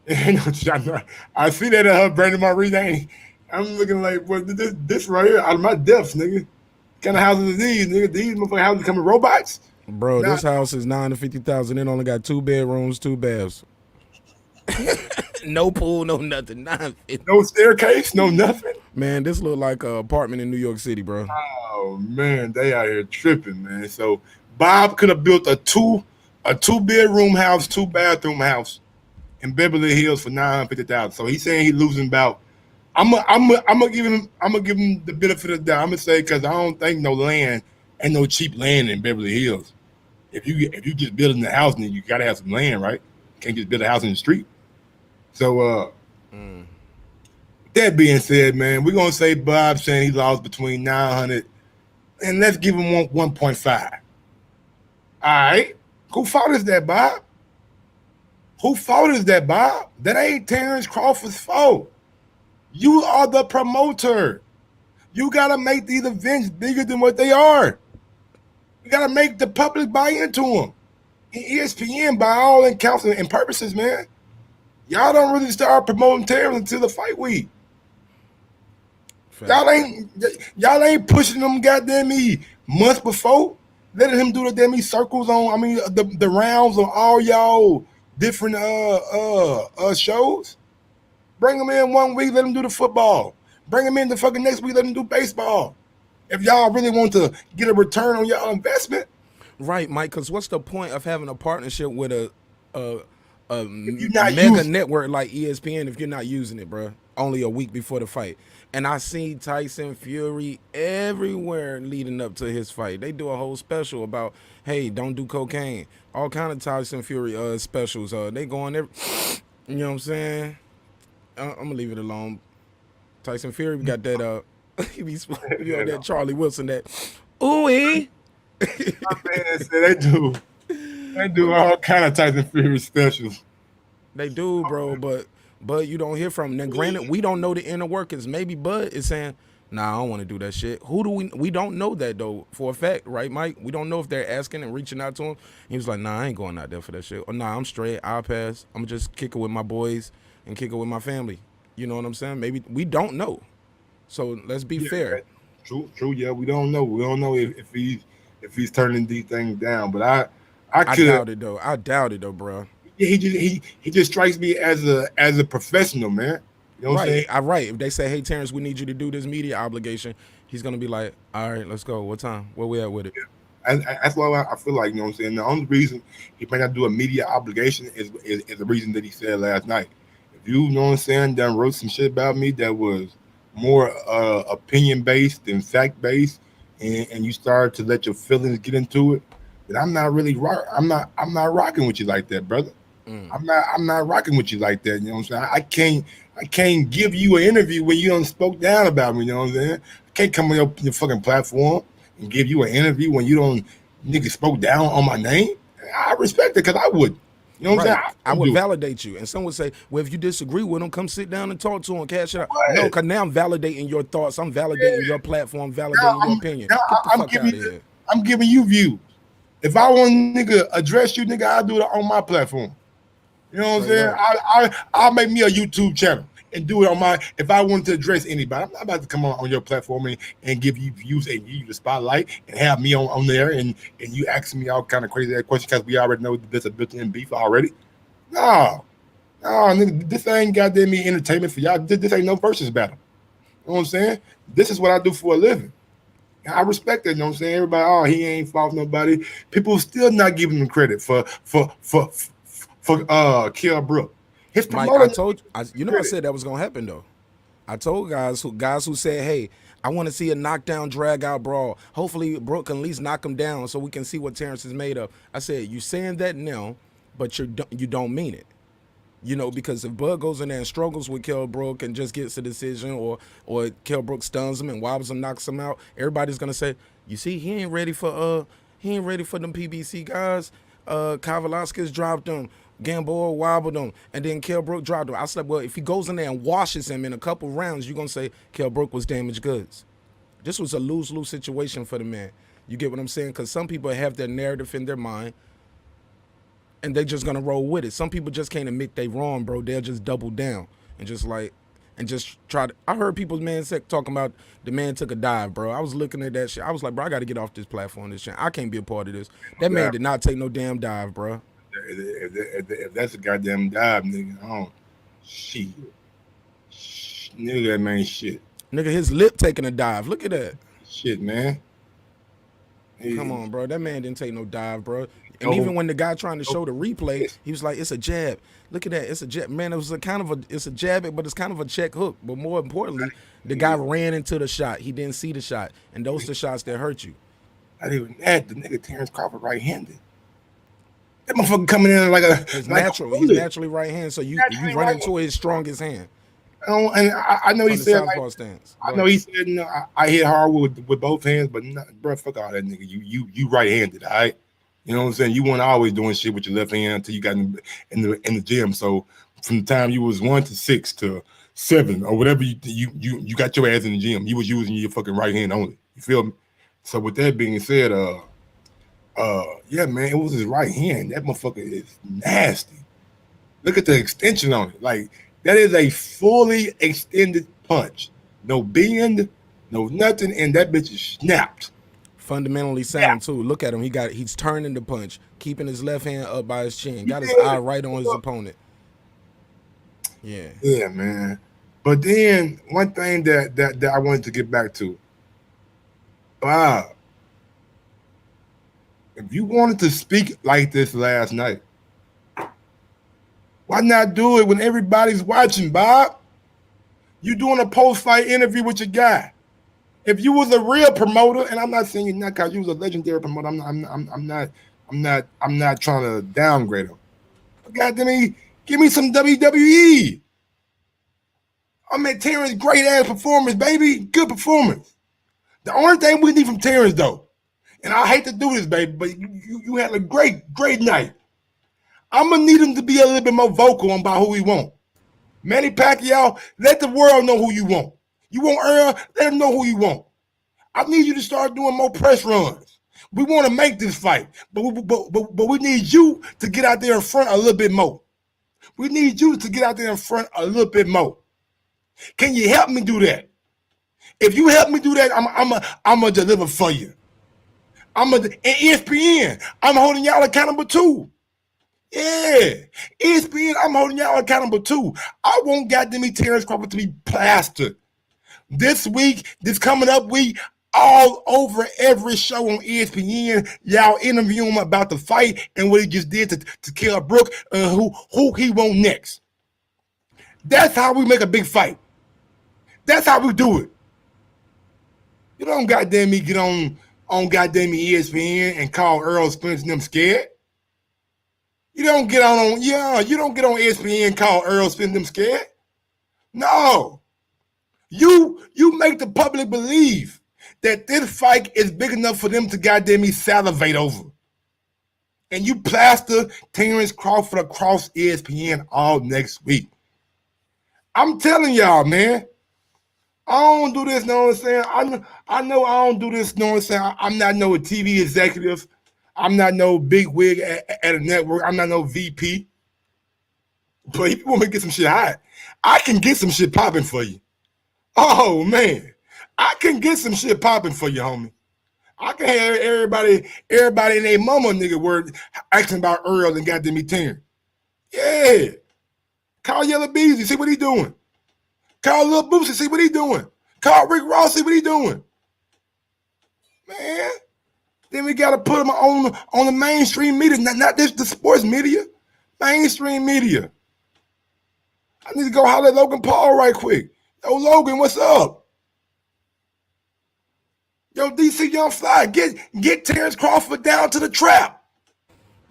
I see that at her Brandon Marie. I'm looking like, well, this right here out of my depth, nigga. What kind of houses are these, nigga? These motherfucking houses coming robots? Bro, this house is $950,000. It only got 2 bedrooms, 2 baths. No pool, no nothing. $950,000. No staircase, no nothing. Man, this look like an apartment in New York City, bro. Oh man, they out here tripping, man. So Bob could have built a 2-bedroom house, 2-bathroom house in Beverly Hills for $950,000. So he's saying he's losing about. I'm gonna give him the benefit of the doubt. I'm gonna say because I don't think ain't no cheap land in Beverly Hills. If you just building the house, then you gotta have some land, right? You can't just build a house in the street. So That being said, man, we're gonna say Bob saying he lost between 900 and let's give him 1.5. All right. Who fault is that, Bob? Who fault is that, Bob? That ain't Terence Crawford's fault. You are the promoter. You gotta make these events bigger than what they are. You gotta make the public buy into them. And ESPN, by all accounts and purposes, man, y'all don't really start promoting Terence until the fight week. Y'all ain't pushing them goddamn months before, letting him do the damn circles on. The rounds on all y'all different shows. Bring him in 1 week, let him do the football. Bring him in the fucking next week, let him do baseball. If y'all really want to get a return on y'all investment, right, Mike? Because what's the point of having a partnership with a mega network like ESPN if you're not using it, bro? Only a week before the fight. And I see Tyson Fury everywhere leading up to his fight. They do a whole special about, hey, don't do cocaine. All kind of Tyson Fury specials. They go on every, you know what I'm saying? I'm gonna leave it alone. Tyson Fury got that. He be on that Charlie Wilson. That ooh-ee. They do all kind of Tyson Fury specials. They do, bro. But you don't hear from them. Now, granted, we don't know the inner workings. Maybe Bud is saying, nah, I don't want to do that shit. Who do we don't know that, though, for a fact, right, Mike? We don't know if they're asking and reaching out to him. He was like, nah, I ain't going out there for that shit. Or nah, I'm straight. I'll pass. I'm just kick it with my boys and kick it with my family. You know what I'm saying? Maybe we don't know. So let's be fair. True. Yeah, we don't know. We don't know if he's turning these things down. But I doubt it though, bro. He just strikes me as a professional, man. You know what I'm saying? Right. If they say, hey, Terence, we need you to do this media obligation, he's gonna be like, all right, let's go. What time? Where we at with it? Yeah. That's why I feel like, you know what I'm saying. The only reason he may not do a media obligation is the reason that he said last night. If you know what I'm saying, done wrote some shit about me that was more opinion based than fact based, and you started to let your feelings get into it, then I'm not really I'm not rocking with you like that, brother. I'm not rocking with you like that. You know what I'm saying? I can't give you an interview when you don't spoke down about me. You know what I'm saying? I can't come on your fucking platform and give you an interview when you don't nigga spoke down on my name. I respect it because I would. You know what I'm saying? I would validate you. And some would say, well, if you disagree with him, come sit down and talk to him, cash out. Right. No, because now I'm validating your thoughts. I'm validating your platform, validating your opinion. Get the fuck out of here. I'm giving you views. If I want nigga address you, nigga, I'll do it on my platform. You know what I'm saying? I'll make me a YouTube channel and do it on my. If I wanted to address anybody, I'm not about to come on your platform and give you views and give you the spotlight and have me on there and you asking me all kind of crazy questions because we already know that there's a built-in beef already. No, nigga, this ain't goddamn me entertainment for y'all. This ain't no versus battle. You know what I'm saying? This is what I do for a living. I respect that. You know what I'm saying? Everybody, he ain't fault nobody. People still not giving him credit for Kell Brook. His promoter. Mike, I told you. I said that was gonna happen though. I told guys who said, hey, I want to see a knockdown, drag out brawl. Hopefully Brook can at least knock him down so we can see what Terence is made of. I said, you saying that now, but you don't mean it. You know, because if Bud goes in there and struggles with Kell Brook and just gets a decision, or Kell Brook stuns him and wobbles him, knocks him out, everybody's gonna say, you see, he ain't ready for them PBC guys. Kavalaskis dropped him, Gamboa wobbled him, and then Kell Brook dropped him. I said, well, if he goes in there and washes him in a couple rounds, you're gonna say Kell Brook was damaged goods. This was a lose-lose situation for the man. You get what I'm saying? Because some people have their narrative in their mind, and they just gonna roll with it. Some people just can't admit they wrong, bro. They'll just double down and just try to. I heard people's talking about the man took a dive, bro. I was looking at that shit. I was like, bro, I got to get off this platform, this shit. I can't be a part of this. That man did not take no damn dive, bro. If that's a goddamn dive, nigga, shit. Nigga, that man shit. Nigga, his lip taking a dive. Look at that. Shit, man. Come on, bro. That man didn't take no dive, bro. And even when the guy trying to show the replay, he was like, it's a jab. Look at that. It's a jab. Man, it's a jab, but it's kind of a check hook. But more importantly, the guy ran into the shot. He didn't see the shot. And those are the shots that hurt you. Not even that. The nigga Terence Crawford right-handed. That motherfucker coming in like a... It's natural. He's naturally right-handed, so you run into his strongest hand. And I know he From the said like, southpaw stance. Go I know ahead. he said, you know, I hit hard with both hands, but not, bro, fuck all that nigga. You right-handed, all right? You know what I'm saying? You weren't always doing shit with your left hand until you got in the gym. So from the time you was 1 to 6 to 7 or whatever you got your ass in the gym, you was using your fucking right hand only. You feel me? So with that being said, yeah, man, it was his right hand. That motherfucker is nasty. Look at the extension on it. Like that is a fully extended punch. No bend, no nothing, and that bitch is snapped. Fundamentally sound too. Look at him. He's turning the punch, keeping his left hand up by his chin. Got his eye right on his opponent. Yeah. Yeah, man. But then one thing that I wanted to get back to, Bob, if you wanted to speak like this last night, why not do it when everybody's watching, Bob? You doing a post-fight interview with your guy. If you was a real promoter, and I'm not saying you're not, because you was a legendary promoter, I'm not trying to downgrade him. But goddamn, give me some WWE. I mean, Terrence, great ass performance, baby, good performance. The only thing we need from Terrence, though, and I hate to do this, baby, but you had a great night. I'm gonna need him to be a little bit more vocal about who he want. Manny Pacquiao, let the world know who you want. You want Earl, let him know who you want. I need you to start doing more press runs. We want to make this fight, but we need you to get out there in front a little bit more. We need you to get out there in front a little bit more. Can you help me do that? If you help me do that, I'm gonna deliver for you. And ESPN, I'm holding y'all accountable too. Yeah, ESPN, I'm holding y'all accountable too. I want goddamn Terence Crawford to be plastered. This week, this coming up week, all over every show on ESPN, y'all interview him about the fight and what he just did to Kell Brook and who he want next. That's how we make a big fight. That's how we do it. You don't goddamn me get on goddamn ESPN and call Earl Spence and them scared. You don't get on ESPN and call Earl Spence and them scared. No. You make the public believe that this fight is big enough for them to goddamn me salivate over. And you plaster Terence Crawford across ESPN all next week. I'm telling y'all, man. I don't do this, know what I'm saying? I know I don't do this, know what I'm saying? I'm not no TV executive. I'm not no big wig at a network. I'm not no VP. But if you want me to get some shit hot, I can get some shit popping for you. Oh, man. I can get some shit popping for you, homie. I can have everybody in their mama nigga word asking about Earl and goddamn me Terrence. Yeah. Call Yellow Beezy, see what he doing. Call Lil Boosie, see what he doing. Call Rick Ross, see what he doing. Man. Then we got to put him on the mainstream media, not just the sports media. Mainstream media. I need to go holler at Logan Paul right quick. Yo, Logan, what's up? Yo, DC Young Fly, get Terence Crawford down to the trap.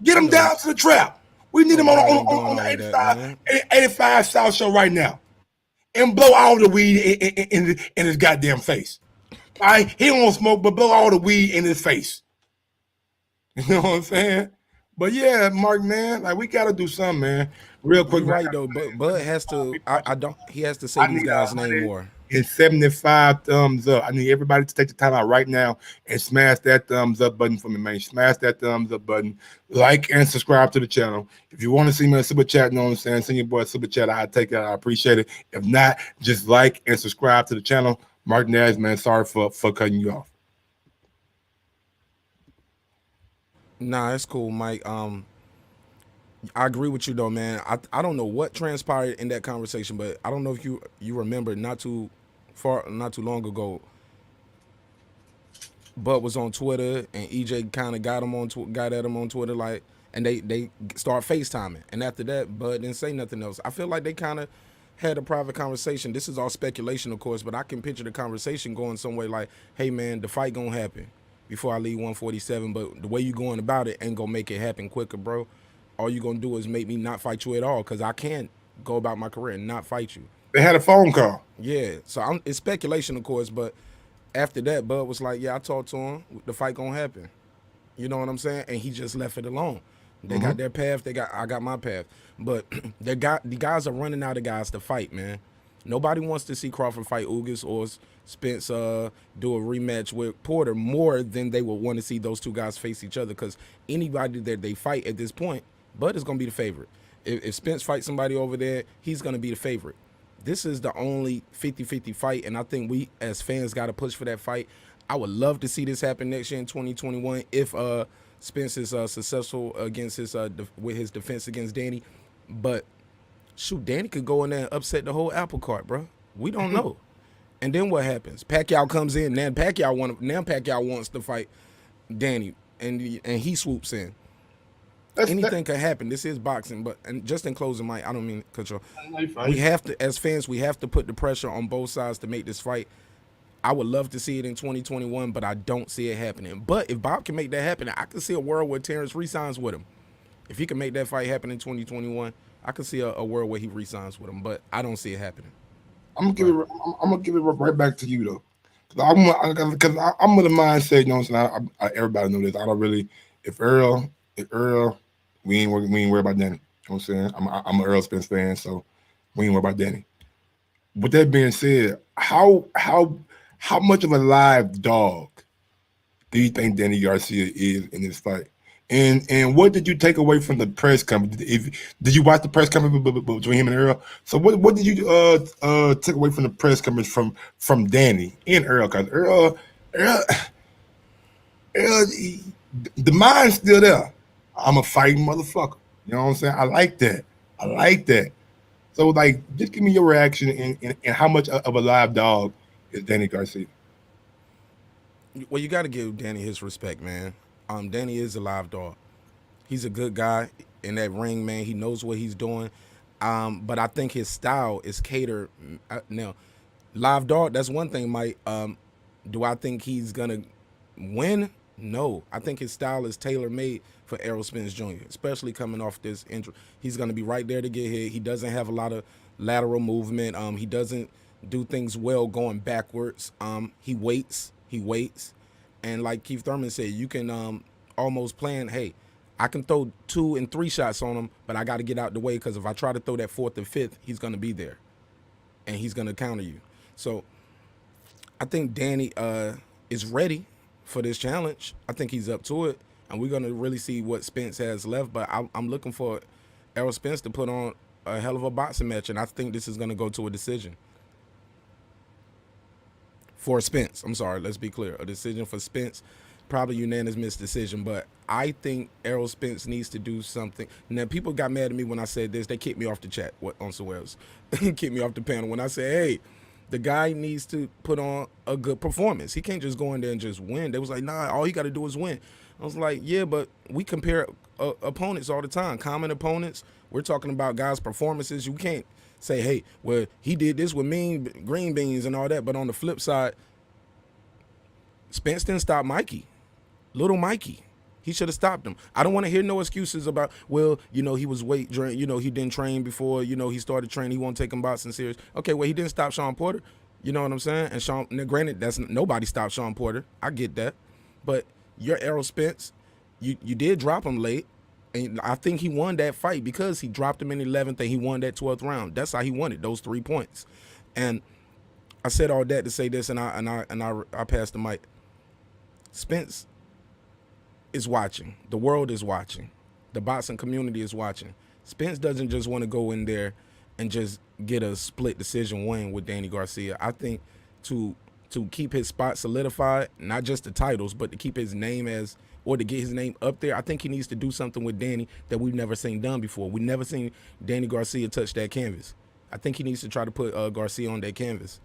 Get him down to the trap. We need him on the 85 South show right now. And blow all the weed in his goddamn face. All right? He don't want smoke, but blow all the weed in his face. You know what I'm saying? But yeah, Mark, man, like we gotta do something, man. Real quick. You're right though, but Bud has to. He has to say these guys' name more. And 75 thumbs up. I need everybody to take the time out right now and smash that thumbs up button for me, man. Smash that thumbs up button. Like and subscribe to the channel. If you want to see me on Super Chat, you know what I'm saying? Send your boy a Super Chat. I'll take it. I appreciate it. If not, just like and subscribe to the channel. Mark Nash, man, sorry for cutting you off. Nah, it's cool, Mike. I agree with you though, man. I don't know what transpired in that conversation, but I don't know if you remember not too long ago. Bud was on Twitter and EJ kind of got at him on Twitter, like, and they start FaceTiming, and after that, Bud didn't say nothing else. I feel like they kind of had a private conversation. This is all speculation, of course, but I can picture the conversation going some way like, "Hey, man, the fight gonna happen before I leave 147, but the way you going about it ain't gonna make it happen quicker, bro. All you gonna do is make me not fight you at all, because I can't go about my career and not fight you. They had a phone call. Yeah, so it's speculation, of course, but after that, Bud was like, "Yeah, I talked to him. The fight gonna happen." You know what I'm saying? And he just left it alone. They got their path. I got my path. But the guys are running out of guys to fight, man. Nobody wants to see Crawford fight Ugas or Spence do a rematch with Porter more than they would want to see those two guys face each other. Because anybody that they fight at this point, Bud is gonna be the favorite. If Spence fights somebody over there, he's gonna be the favorite. This is the only 50-50 fight, and I think we as fans got to push for that fight. I would love to see this happen next year in 2021 if Spence is successful against with his defense against Danny. But shoot, Danny could go in there and upset the whole apple cart, bro. We don't know. And then what happens? Pacquiao comes in. Now Pacquiao wants to fight Danny, and he swoops in. Anything could happen. This is boxing, but and just in closing, Mike, I don't mean to cut you off. We have to, as fans, we have to put the pressure on both sides to make this fight. I would love to see it in 2021, but I don't see it happening. But if Bob can make that happen, I can see a world where Terence re-signs with him. If he can make that fight happen in 2021, I can see a world where he re-signs with him. But I don't see it happening. I'm gonna give it right back to you though, because I'm with the mindset. You know what I'm saying? Everybody know this. I don't really. If Earl, we ain't worried about Danny. You know what I'm saying? I'm an Earl Spence fan, so we ain't worried about Danny. With that being said, how much of a live dog do you think Danny Garcia is in this fight? And what did you take away from the press conference? Did you watch the press conference between him and Earl? So what did you take away from the press conference from Danny and Earl? Because Earl, the mind's still there. I'm a fighting motherfucker. You know what I'm saying? I like that. So like, just give me your reaction and how much of a live dog is Danny Garcia? Well, you got to give Danny his respect, man. Danny is a live dog. He's a good guy in that ring, man. He knows what he's doing. But I think his style is catered. Now, live dog, that's one thing, Mike. Do I think he's going to win? No. I think his style is tailor-made for Errol Spence Jr., especially coming off this injury. He's going to be right there to get hit. He doesn't have a lot of lateral movement. He doesn't do things well going backwards. He waits. And like Keith Thurman said, you can almost plan, hey, I can throw 2 and 3 shots on him, but I got to get out the way because if I try to throw that 4th and 5th, he's going to be there, and he's going to counter you. So I think Danny is ready for this challenge. I think he's up to it, and we're going to really see what Spence has left. But I'm looking for Errol Spence to put on a hell of a boxing match, and I think this is going to go to a decision. For Spence, I'm sorry, let's be clear. A decision for Spence, probably unanimous decision, but I think Errol Spence needs to do something. Now, people got mad at me when I said this. They kicked me off the chat on somewhere else. Kicked me off the panel when I said, hey, the guy needs to put on a good performance. He can't just go in there and just win. They was like, nah, all he got to do is win. I was like, yeah, but we compare opponents all the time, common opponents. We're talking about guys' performances. You can't say, hey, well, he did this with mean green beans and all that. But on the flip side, Spence didn't stop Mikey, little Mikey. He should have stopped him. I don't want to hear no excuses about, well, you know, he was weight drained. You know, he didn't train before. You know, he started training. He won't take him boxing serious. Okay, well, he didn't stop Sean Porter. You know what I'm saying? And Sean, now, granted, nobody stopped Sean Porter. I get that. But your Errol Spence, you did drop him late. And I think he won that fight because he dropped him in the 11th and he won that 12th round. That's how he won it, those 3 points. And I said all that to say this, and I passed the mic. Spence is watching. The world is watching. The boxing community is watching. Spence doesn't just want to go in there and just get a split decision win with Danny Garcia. I think to keep his spot solidified, not just the titles, but to keep his name or to get his name up there, I think he needs to do something with Danny that we've never seen done before. We've never seen Danny Garcia touch that canvas. I think he needs to try to put Garcia on that canvas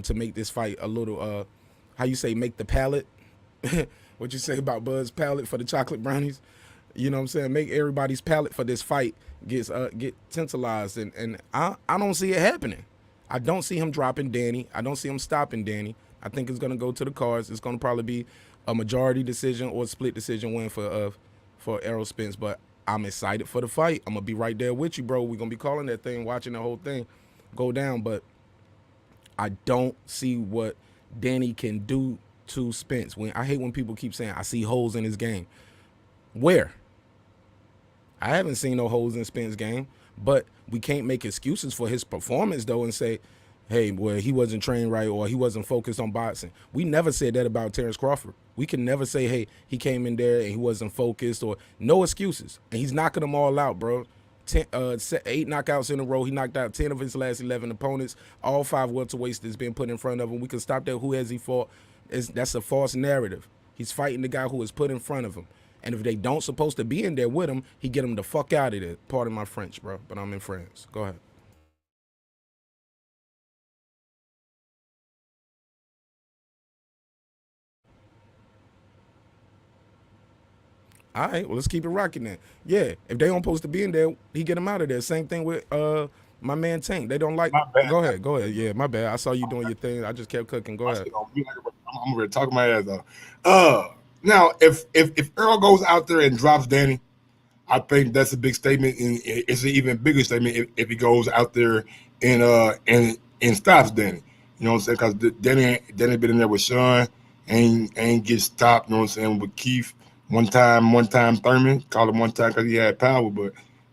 to make this fight a little, how you say, make the palate. What you say about Bud's palate for the chocolate brownies? You know what I'm saying? Make everybody's palate for this fight get tantalized. And I don't see it happening. I don't see him dropping Danny. I don't see him stopping Danny. I think it's going to go to the cards. It's going to probably be a majority decision or a split decision win for Errol Spence. But I'm excited for the fight. I'm going to be right there with you, bro. We're going to be calling that thing, watching the whole thing. go down, but I don't see what Danny can do to Spence. I hate when people keep saying I see holes in his game. Where? I haven't seen no holes in Spence game, but we can't make excuses for his performance though and say, hey, well, he wasn't trained right or he wasn't focused on boxing. We never said that about Terence Crawford. We can never say, hey, he came in there and he wasn't focused or no excuses. And he's knocking them all out, bro. 8 knockouts in a row. He knocked out 10 of his last 11 opponents. All 5 welterweights that's been put in front of him. We can stop there. Who has he fought? That's a false narrative. He's fighting the guy who is put in front of him. And if they don't supposed to be in there with him, he get them the fuck out of there. Pardon my French, bro, but I'm in France. Go ahead. All right, well, let's keep it rocking then. Yeah, if they don't supposed to be in there, he get them out of there. Same thing with my man Tank. They don't like. Go ahead. Yeah, my bad. I saw you doing your thing. I just kept cooking. Go ahead. I'm ready to talk my ass off. Now, if Earl goes out there and drops Danny, I think that's a big statement, and it's an even bigger statement if he goes out there and stops Danny. You know what I'm saying? Because Danny been in there with Sean and get stopped. You know what I'm saying? With Keith one time Thurman called him one time because he had power, but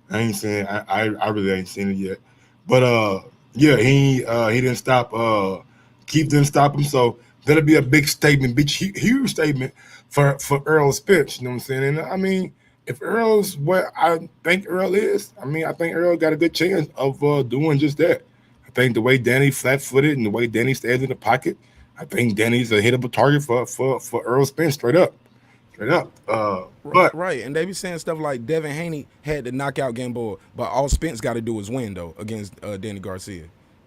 I ain't saying I really ain't seen it yet. But yeah, he didn't stop. Keith didn't stop him, so that'll be a big statement, huge statement for Earl Spence. You know what I'm saying? And I mean, if Earl's what I think Earl is, I mean, I think Earl got a good chance of doing just that. I think the way Danny flat-footed and the way Danny stands in the pocket, I think Danny's a hittable target for Earl Spence straight up. But right, and they be saying stuff like Devin Haney had the knockout game board, but all Spence got to do is win though against Danny Garcia.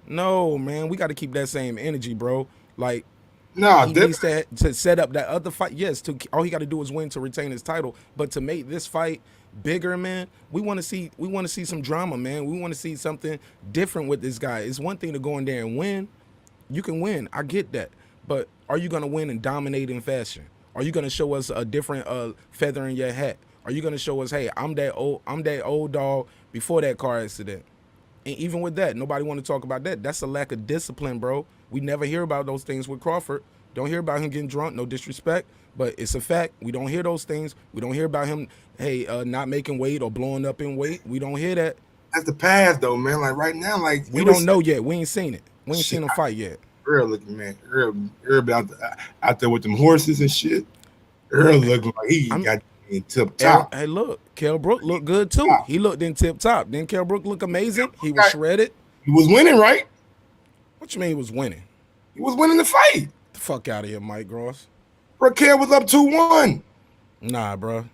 No, man, we got to keep that same energy, bro. Like, he needs to set up that other fight. Yes, all he got to do is win to retain his title, but to make this fight bigger, man, we want to see some drama, man. We want to see something different with this guy. It's one thing to go in there and win. You can win, I get that, but are you gonna win in dominating fashion? Are you gonna show us a different feather in your hat? Are you gonna show us, hey, I'm that old dog before that car accident? And even with that, nobody want to talk about that. That's a lack of discipline, bro. We never hear about those things with Crawford. Don't hear about him getting drunk, no disrespect, but it's a fact. We don't hear those things. We don't hear about him, hey, not making weight or blowing up in weight. We don't hear that. That's the past, though, man. Like right now, like we don't know yet. We ain't seen it. We ain't seen him fight yet. Earl looking, man. Earl out there with them horses and shit. Earl looking like he got in tip top. Hey, look, Kell Brook looked good too. He looked in tip top. Didn't Kell Brook look amazing? He was shredded. He was winning, right? What you mean he was winning? He was winning the fight. Get the fuck out of here, Mike Gross. Bro, Kell was up 2-1. Nah, bro.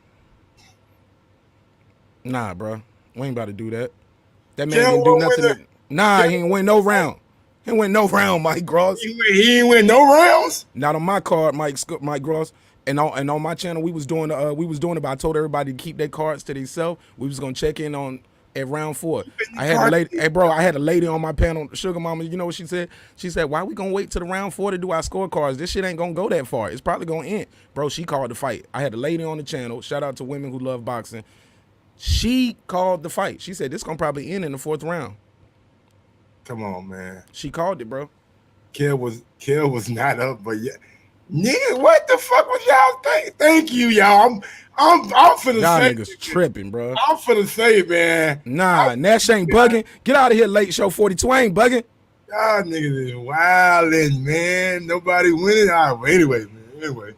We ain't about to do that. That man didn't do nothing. Nah, he ain't win no round. He ain't win no round, Mike Gross. He ain't win no rounds? Not on my card, Mike Gross. And on my channel, we was doing it, but I told everybody to keep their cards to themselves. We was gonna check in on at round 4. I had a lady, hey bro, I had a lady on my panel, Sugar Mama. You know what she said? She said, "Why we gonna wait to the round 4 to do our scorecards? This shit ain't gonna go that far. It's probably gonna end." Bro, she called the fight. I had a lady on the channel. Shout out to women who love boxing. She called the fight. She said this gonna probably end in the 4th round. Come on, man. She called it, bro. Kell was not up, but yeah. Nigga, what the fuck was y'all think? Thank you, y'all. I'm finna y'all say niggas tripping, bro. I'm finna say, man. Nah, Nash ain't bugging. Get out of here, Late Show 42 ain't bugging. Y'all niggas is wildin', man. Nobody winning. All right, anyway, man. Anyway.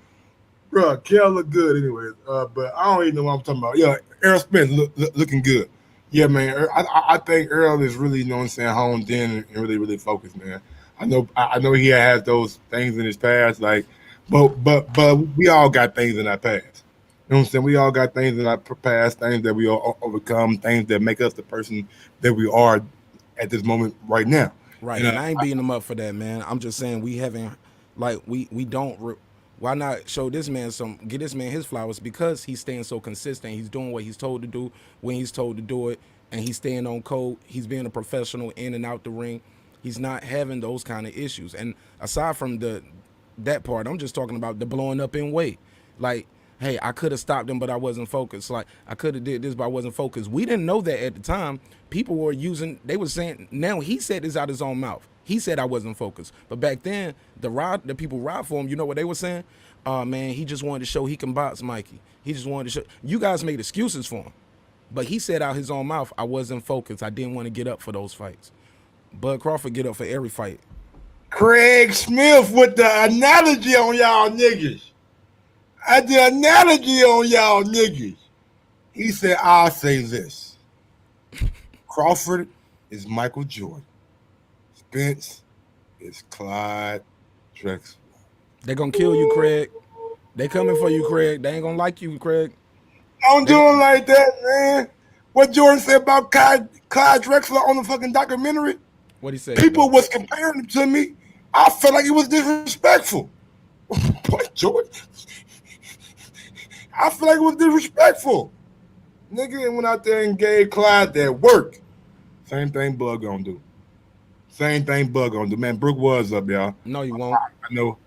Bro, Kell look good anyway. But I don't even know what I'm talking about. Yeah, Earl Spence looking good. Yeah, man. I think Earl is really, you know what I'm saying, honed in and really, really focused, man. I know he has those things in his past, like, but we all got things in our past. You know what I'm saying? We all got things in our past, things that we all overcome, things that make us the person that we are at this moment right now. Right, and I ain't beating him up for that, man. I'm just saying we haven't, like, we don't. Why not show this man get this man his flowers? Because he's staying so consistent. He's doing what he's told to do when he's told to do it, and he's staying on code. He's being a professional in and out the ring. He's not having those kind of issues. And aside from that part, I'm just talking about the blowing up in weight. Like, hey, I could have stopped him, but I wasn't focused. Like, I could have did this, but I wasn't focused. We didn't know that at the time. People were they were saying, now he said this out his own mouth. He said I wasn't focused. But back then, the people ride for him, you know what they were saying? Man, he just wanted to show he can box Mikey. He just wanted to show. You guys made excuses for him. But he said out his own mouth, I wasn't focused. I didn't want to get up for those fights. Bud Crawford get up for every fight. Craig Smith with the analogy on y'all niggas. The analogy on y'all niggas. He said, I'll say this. Crawford is Michael Jordan. Spence is Clyde Drexler. They're going to kill you, Craig. They coming for you, Craig. They ain't going to like you, Craig. Don't do him like that, man. What Jordan said about Clyde Drexler on the fucking documentary? What he said? People was comparing him to me. I felt like it was disrespectful. What, Jordan? I feel like it was disrespectful. Nigga went out there and gave Clyde that work. Same thing Bud gonna do. Same thing Bud gonna do. Man, Brook was up, y'all. No, you won't.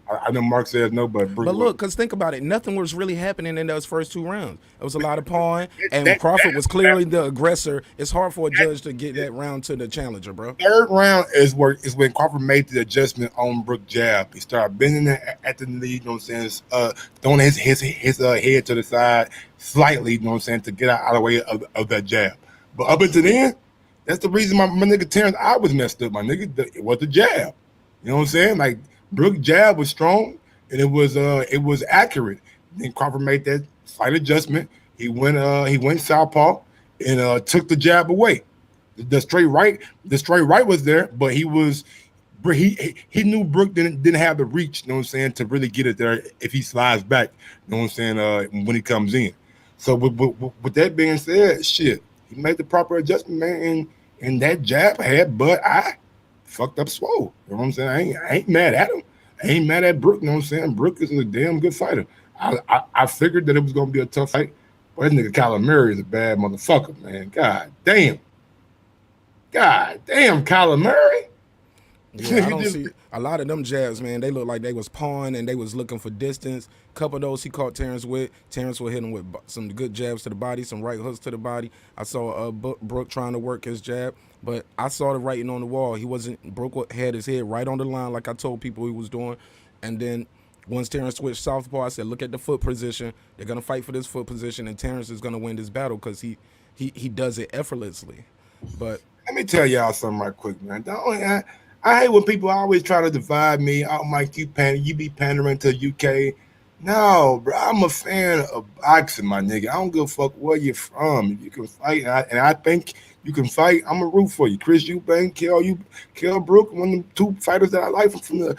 I know Mark says no, but Brook. But look, because think about it. Nothing was really happening in those first 2 rounds. It was a lot of pawing, and Crawford was clearly the aggressor. It's hard for a judge to get that round to the challenger, bro. Third round is when Crawford made the adjustment on Brook jab. He started bending at the knee, you know what I'm saying? Throwing his head to the side slightly, you know what I'm saying, to get out of the way of that jab. But up until then, that's the reason my nigga Terrence, I was messed up. My nigga, it was the jab. You know what I'm saying? Like, Brook jab was strong and it was accurate. Then Crawford made that slight adjustment. He went southpaw and took the jab away. The straight right was there, but he knew Brook didn't have the reach, you know what I'm saying, to really get it there if he slides back, you know what I'm saying, when he comes in. So with that being said, shit, he made the proper adjustment, man, and that jab had Bud fucked up swole. You know what I'm saying? I ain't mad at him. I ain't mad at Brook. You know what I'm saying? Brook is a damn good fighter. I figured that it was gonna be a tough fight. But this nigga Kyler Murray is a bad motherfucker, man. God damn, Kyler Murray. Yeah, I don't see a lot of them jabs, man. They look like they was pawing and they was looking for distance. A couple of those he caught Terence with. Terence will hit him with some good jabs to the body, some right hooks to the body. I saw Brook trying to work his jab, but I saw the writing on the wall. Brook had his head right on the line like I told people he was doing. And then once Terence switched southpaw, I said, look at the foot position. They're going to fight for this foot position, and Terence is going to win this battle because he does it effortlessly. But let me tell y'all something right quick, man. I hate when people always try to divide me. Oh, Mike, you be pandering to UK. No, bro, I'm a fan of boxing, my nigga. I don't give a fuck where you're from. If you can fight, and I think you can fight, I'm a root for you. Chris Eubank, Kell Brook, one of the 2 fighters that I like from the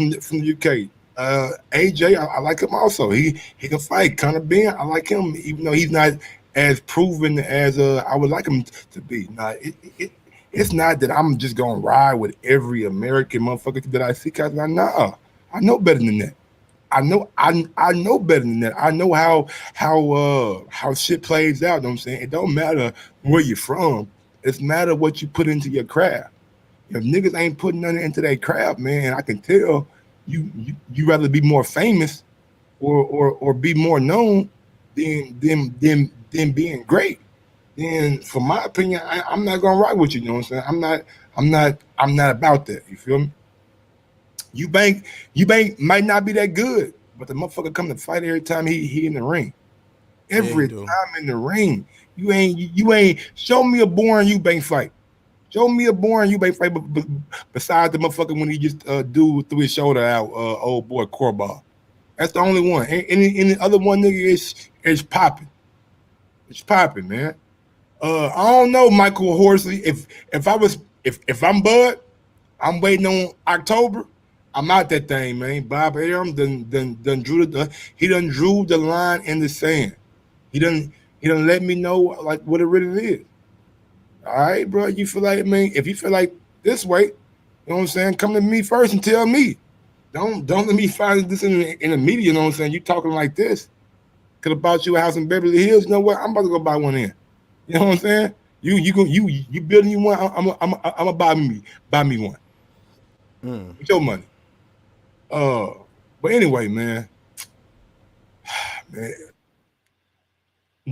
UK. AJ, I like him also. He can fight. Conor Ben, I like him, even though he's not as proven as I would like him to be. Now, it's not that I'm just gonna ride with every American motherfucker that I see. Cause I know better than that. I know better than that. I know how shit plays out. You know what I'm saying? It don't matter where you're from. It's matter what you put into your craft. If niggas ain't putting nothing into their craft, man, I can tell you rather be more famous or be more known than being great. Then, for my opinion, I'm not gonna ride with you. You know what I'm saying? I'm not about that. You feel me? Eubank might not be that good, but the motherfucker come to fight every time he in the ring. Every time in the ring, you ain't show me a boring Eubank fight. Show me a boring Eubank fight, besides the motherfucker when he just threw his shoulder out, old boy Corbaugh. That's the only one. Any other one, nigga, is popping. It's popping, man. I don't know, Michael Horsley. If I'm Bud, I'm waiting on October. I'm out that thing, man. Bob Arum done drew the line in the sand. He done let me know like what it really is. All right, bro. You feel like, man, if you feel like this way, you know what I'm saying? Come to me first and tell me. Don't let me find this in the media. You know what I'm saying? You talking like this? Could have bought you a house in Beverly Hills. You know what? I'm about to go buy one in. You know what I'm saying? You building you one. I'm gonna buy me one. With your money. But anyway, man,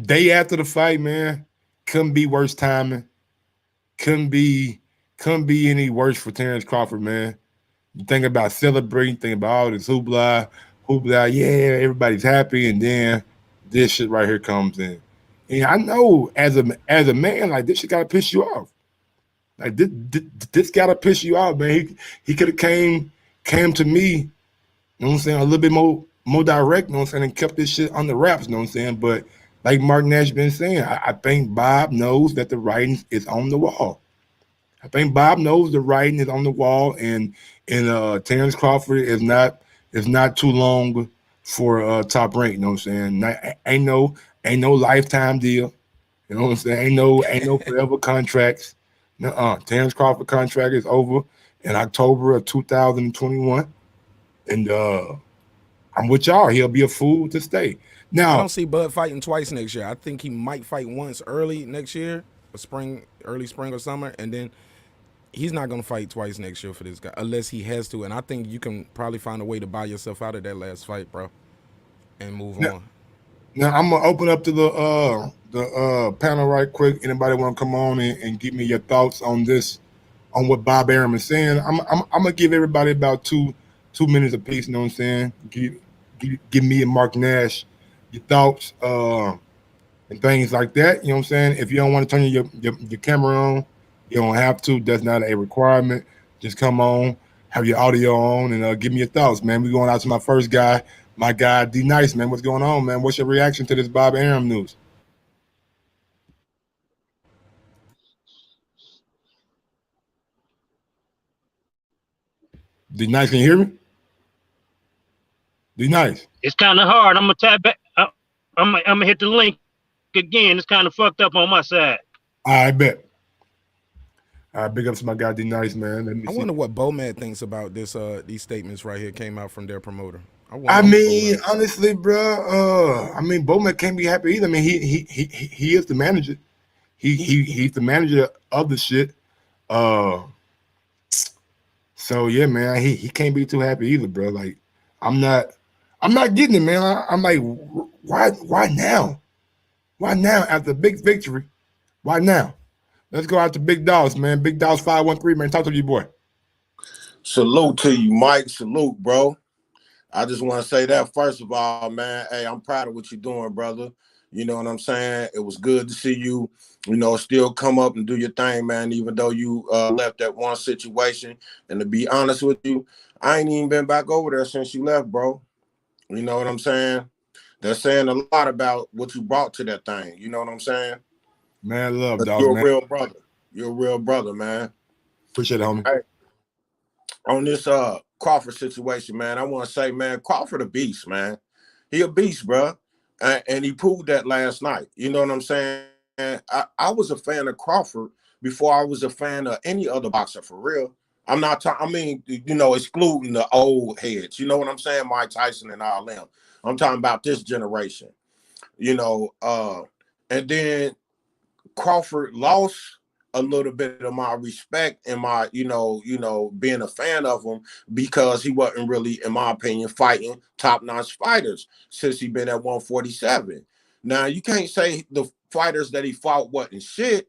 Day after the fight, man, couldn't be worse timing. Couldn't be couldn't be any worse for Terence Crawford, man. You think about celebrating, think about all this hoopla, yeah, everybody's happy, and then this shit right here comes in. And I know as a man, like this shit gotta piss you off. Like this gotta piss you off, man. He could have came to me, you know what I'm saying, a little bit more direct, you know what I'm saying, and kept this shit on the wraps, you know what I'm saying. But like Mark Nash been saying, I think Bob knows that the writing is on the wall. I think Bob knows the writing is on the wall, and Terence Crawford is not too long for top rank. You know what I'm saying? Ain't no lifetime deal. You know what I'm saying? Ain't no forever contracts. No, Terence Crawford contract is over in October of 2021, and I'm with y'all. He'll be a fool to stay. I Now, don't see Bud fighting twice next year. I think he might fight once early next year, early spring or summer, and then he's not going to fight twice next year for this guy unless he has to. And I think you can probably find a way to buy yourself out of that last fight, bro, and move now, on. now I'm gonna open up to the panel right quick. Anybody want to come on and give me your thoughts on this, on what Bob Arum is saying? I'm gonna give everybody about 2 minutes apiece. You know what I'm saying? Give me and Mark Nash your thoughts and things like that. You know what I'm saying? If you don't want to turn your camera on, you don't have to. That's not a requirement. Just come on, have your audio on, and give me your thoughts, man. We going out to my first guy, my guy D Nice, man. What's going on, man? What's your reaction to this Bob Arum news? D Nice, can you hear me? D Nice. It's kind of hard. I'm gonna tap back. I'm gonna hit the link again. It's kind of fucked up on my side. I bet. Big ups to my guy D Nice, man. Let me I see. wonder what Bowman thinks about this. These statements right here came out from their promoter. I wonder what mean, Bowman. honestly, bro. I mean, Bowman can't be happy either. I mean, he is the manager. He's the manager of the shit. Uh, so yeah, man, he can't be too happy either, bro. Like, I'm not getting it, man. I'm like, why now? Why now after big victory? Why now? Let's go out to Big Dogs, man. Big Dogs 513, man. Talk to you, boy. Salute to you, Mike. Salute, bro. I just want to say that first of all, man. Hey, I'm proud of what you're doing, brother. You know what I'm saying? It was good to see you, still come up and do your thing, man, even though you left that one situation. And to be honest with you, I ain't even been back over there since you left, bro. You know what I'm saying? They're saying a lot about what you brought to that thing. You know what I'm saying? Man, love, But dogs, you're a man. real brother. You're a real brother, man. Appreciate it, homie. Hey, on this Crawford situation, man, I want to say, man, Crawford a beast, man. He a beast, bro. And he proved that last night. You know what I'm saying? I was a fan of Crawford before I was a fan of any other boxer, for real. I'm not talking, I mean, excluding the old heads. You know what I'm saying? Mike Tyson and all them. I'm talking about this generation. And then Crawford lost a little bit of my respect and my, being a fan of him because he wasn't really, in my opinion, fighting top-notch fighters since he been at 147. Now, you can't say the fighters that he fought wasn't shit,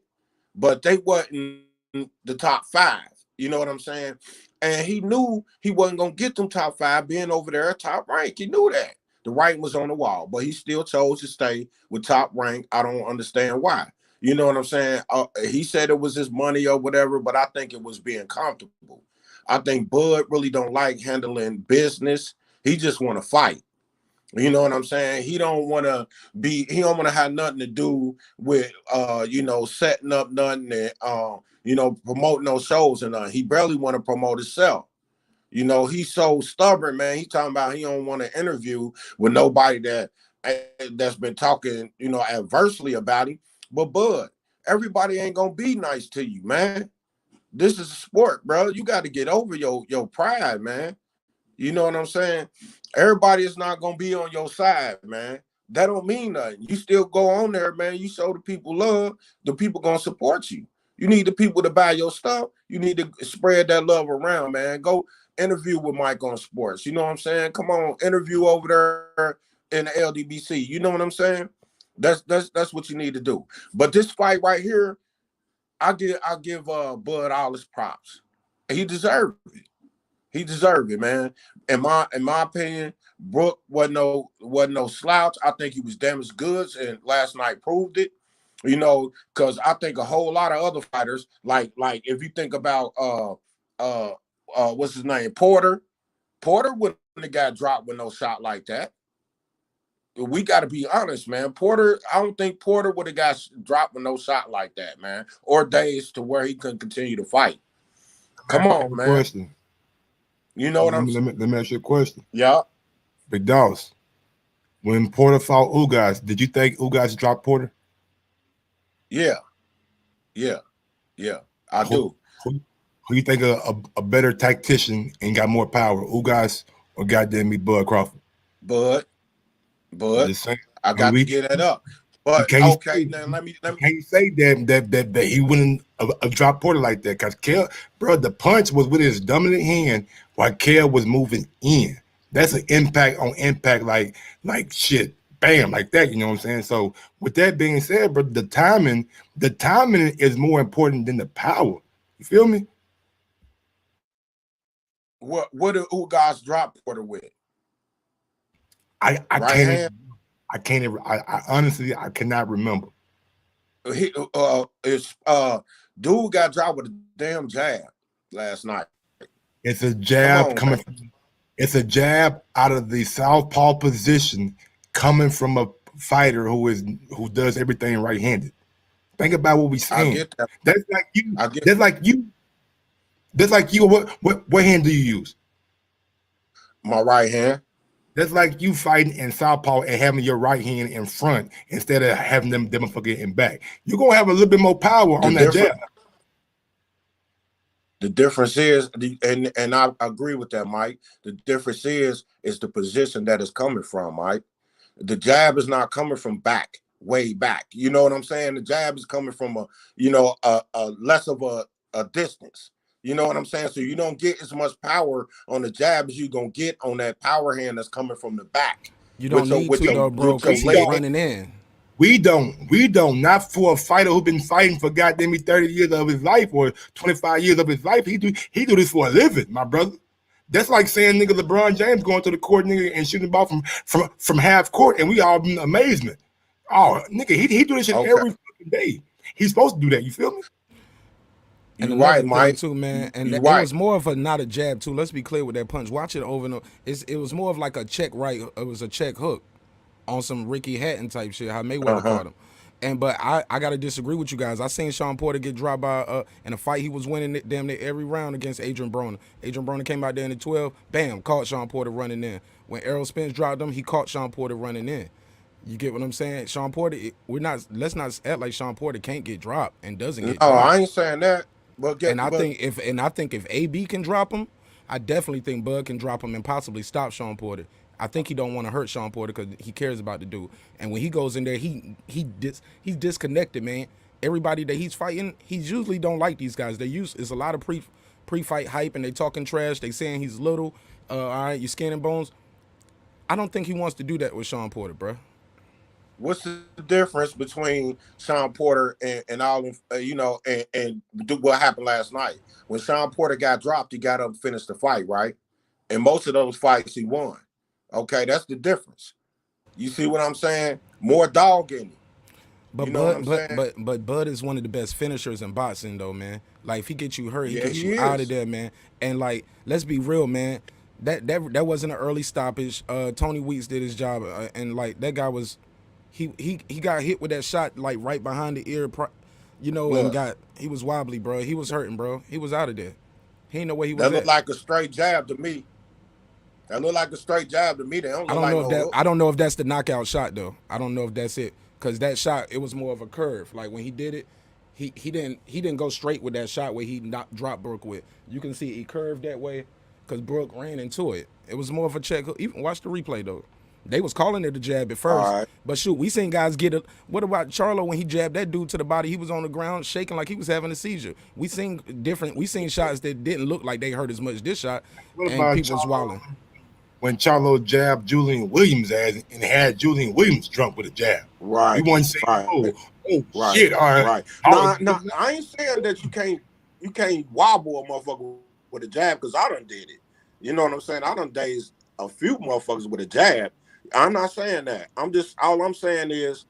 but they wasn't the top five. You know what I'm saying? And he knew he wasn't going to get them top five being over there at top rank. He knew that. The writing was on the wall, but he still chose to stay with top rank. I don't understand why. You know what I'm saying? He said it was his money or whatever, but I think it was being comfortable. I think Bud really don't like handling business. He just want to fight. You know what I'm saying? He don't want to have nothing to do with, setting up nothing and, promoting those shows and nothing. He barely want to promote himself. He's so stubborn, man. He talking about he don't want to interview with nobody that's been talking, adversely about him. But Bud, everybody ain't gonna be nice to you, man. This is a sport, bro. You got to get over your pride, man. You know what I'm saying? Everybody is not gonna be on your side, man. That don't mean nothing. You still go on there, man. You show the people love, the people gonna support you. You need the people to buy your stuff. You need to spread that love around, man. Go interview with Mike on Sports. You know what I'm saying? Come on, interview over there in the LDBC. You know what I'm saying? That's what you need to do. But this fight right here, I give Bud all his props. He deserved it. He deserved it, man. In my opinion, Brook wasn't no slouch. I think he was damaged goods, and last night proved it. You know, because I think a whole lot of other fighters, like if you think about what's his name, Porter wouldn't have got dropped with no shot like that. We got to be honest, man. Porter, I don't think Porter would have got dropped with no shot like that, man, or days to where he couldn't continue to fight. Come on, man. Question. You know what I'm saying? Let me ask you a question. Yeah. Big Doss, when Porter fought Ugas, did you think Ugas dropped Porter? Yeah. I do. Who you think a better tactician and got more power, Ugas or goddamn me Bud Crawford? Bud, I got to get that up. But okay, now let me. Can't say that he wouldn't have dropped Porter like that, because Kell, bro, the punch was with his dominant hand while Kell was moving in. That's an impact on impact, like shit, bam, like that. You know what I'm saying? So with that being said, bro, the timing is more important than the power. You feel me? What did Ugas drop Porter with? I right can't. Hand? I can't even. I honestly I cannot remember. Dude got dropped with a damn jab last night. It's a jab coming. It's a jab out of the southpaw position coming from a fighter who does everything right-handed. Think about what we saying. I get that. That's like you. That's like you. What hand do you use? My right hand. That's like you fighting in southpaw and having your right hand in front instead of having them motherfucker in back. You're gonna have a little bit more power on that jab. The difference is, and I agree with that, Mike. The difference is the position that is coming from, Mike. The jab is not coming from back, way back. You know what I'm saying? The jab is coming from a less of a distance. You know what I'm saying? So you don't get as much power on the jab as you're going to get on that power hand that's coming from the back. You don't need to, though, bro, because he's running in. We don't. Not for a fighter who's been fighting for goddamn me 30 years of his life or 25 years of his life. He do this for a living, my brother. That's like saying nigga LeBron James going to the court, nigga, and shooting the ball from half court, and we all in amazement. Oh, nigga, he do this shit every fucking day. He's supposed to do that. You feel me? And you're right, Mike. Too, man. And it was more of not a jab too. Let's be clear with that punch. Watch it over and over. It was more of like a check right. It was a check hook on some Ricky Hatton type shit. How Mayweather caught him. But I gotta disagree with you guys. I seen Sean Porter get dropped by in a fight he was winning damn near every round against Adrian Broner. Adrian Broner came out there in the 12, bam, caught Sean Porter running in. When Errol Spence dropped him, he caught Sean Porter running in. You get what I'm saying? Sean Porter, let's not act like Sean Porter can't get dropped and doesn't get dropped. Oh, I ain't saying that. I think if AB can drop him, I definitely think Bud can drop him and possibly stop Sean Porter. I think he don't want to hurt Sean Porter because he cares about the dude. And when he goes in there, he's disconnected, man. Everybody that he's fighting, he usually don't like these guys. It's a lot of pre-fight hype, and they talking trash. They saying he's little. All right, you skin and bones. I don't think he wants to do that with Sean Porter, bro. What's the difference between Sean Porter and all, and what happened last night? When Sean Porter got dropped, he got up and finished the fight, right? And most of those fights he won. Okay, that's the difference. You see what I'm saying? More dog in him. But Bud is one of the best finishers in boxing, though, man. Like if he gets you hurt, he gets you out of there, man. And like, let's be real, man. That wasn't an early stoppage. Tony Weeks did his job, and like that guy was. He got hit with that shot like right behind the ear, and he was wobbly, bro. He was hurting, bro. He was out of there. He ain't know where he was. That looked like a straight jab to me. They I don't know if that's the knockout shot though. I don't know if that's it, because that shot, it was more of a curve. Like when he did it, he didn't go straight with that shot where he dropped Brook with. You can see he curved that way because Brook ran into it. It was more of a check. Even watch the replay though. They was calling it a jab at first, but shoot, we seen guys get it. What about Charlo when he jabbed that dude to the body? He was on the ground shaking like he was having a seizure. We seen shots that didn't look like they hurt as much this shot, and people was wilding. when Charlo jabbed Julian Williams' ass and had Julian Williams drunk with a jab. Right. We wasn't saying, right. shit, all right. Right. No, I ain't saying that you can't wobble a motherfucker with a jab because I done did it. You know what I'm saying? I done dazed a few motherfuckers with a jab. I'm not saying that. All I'm saying is,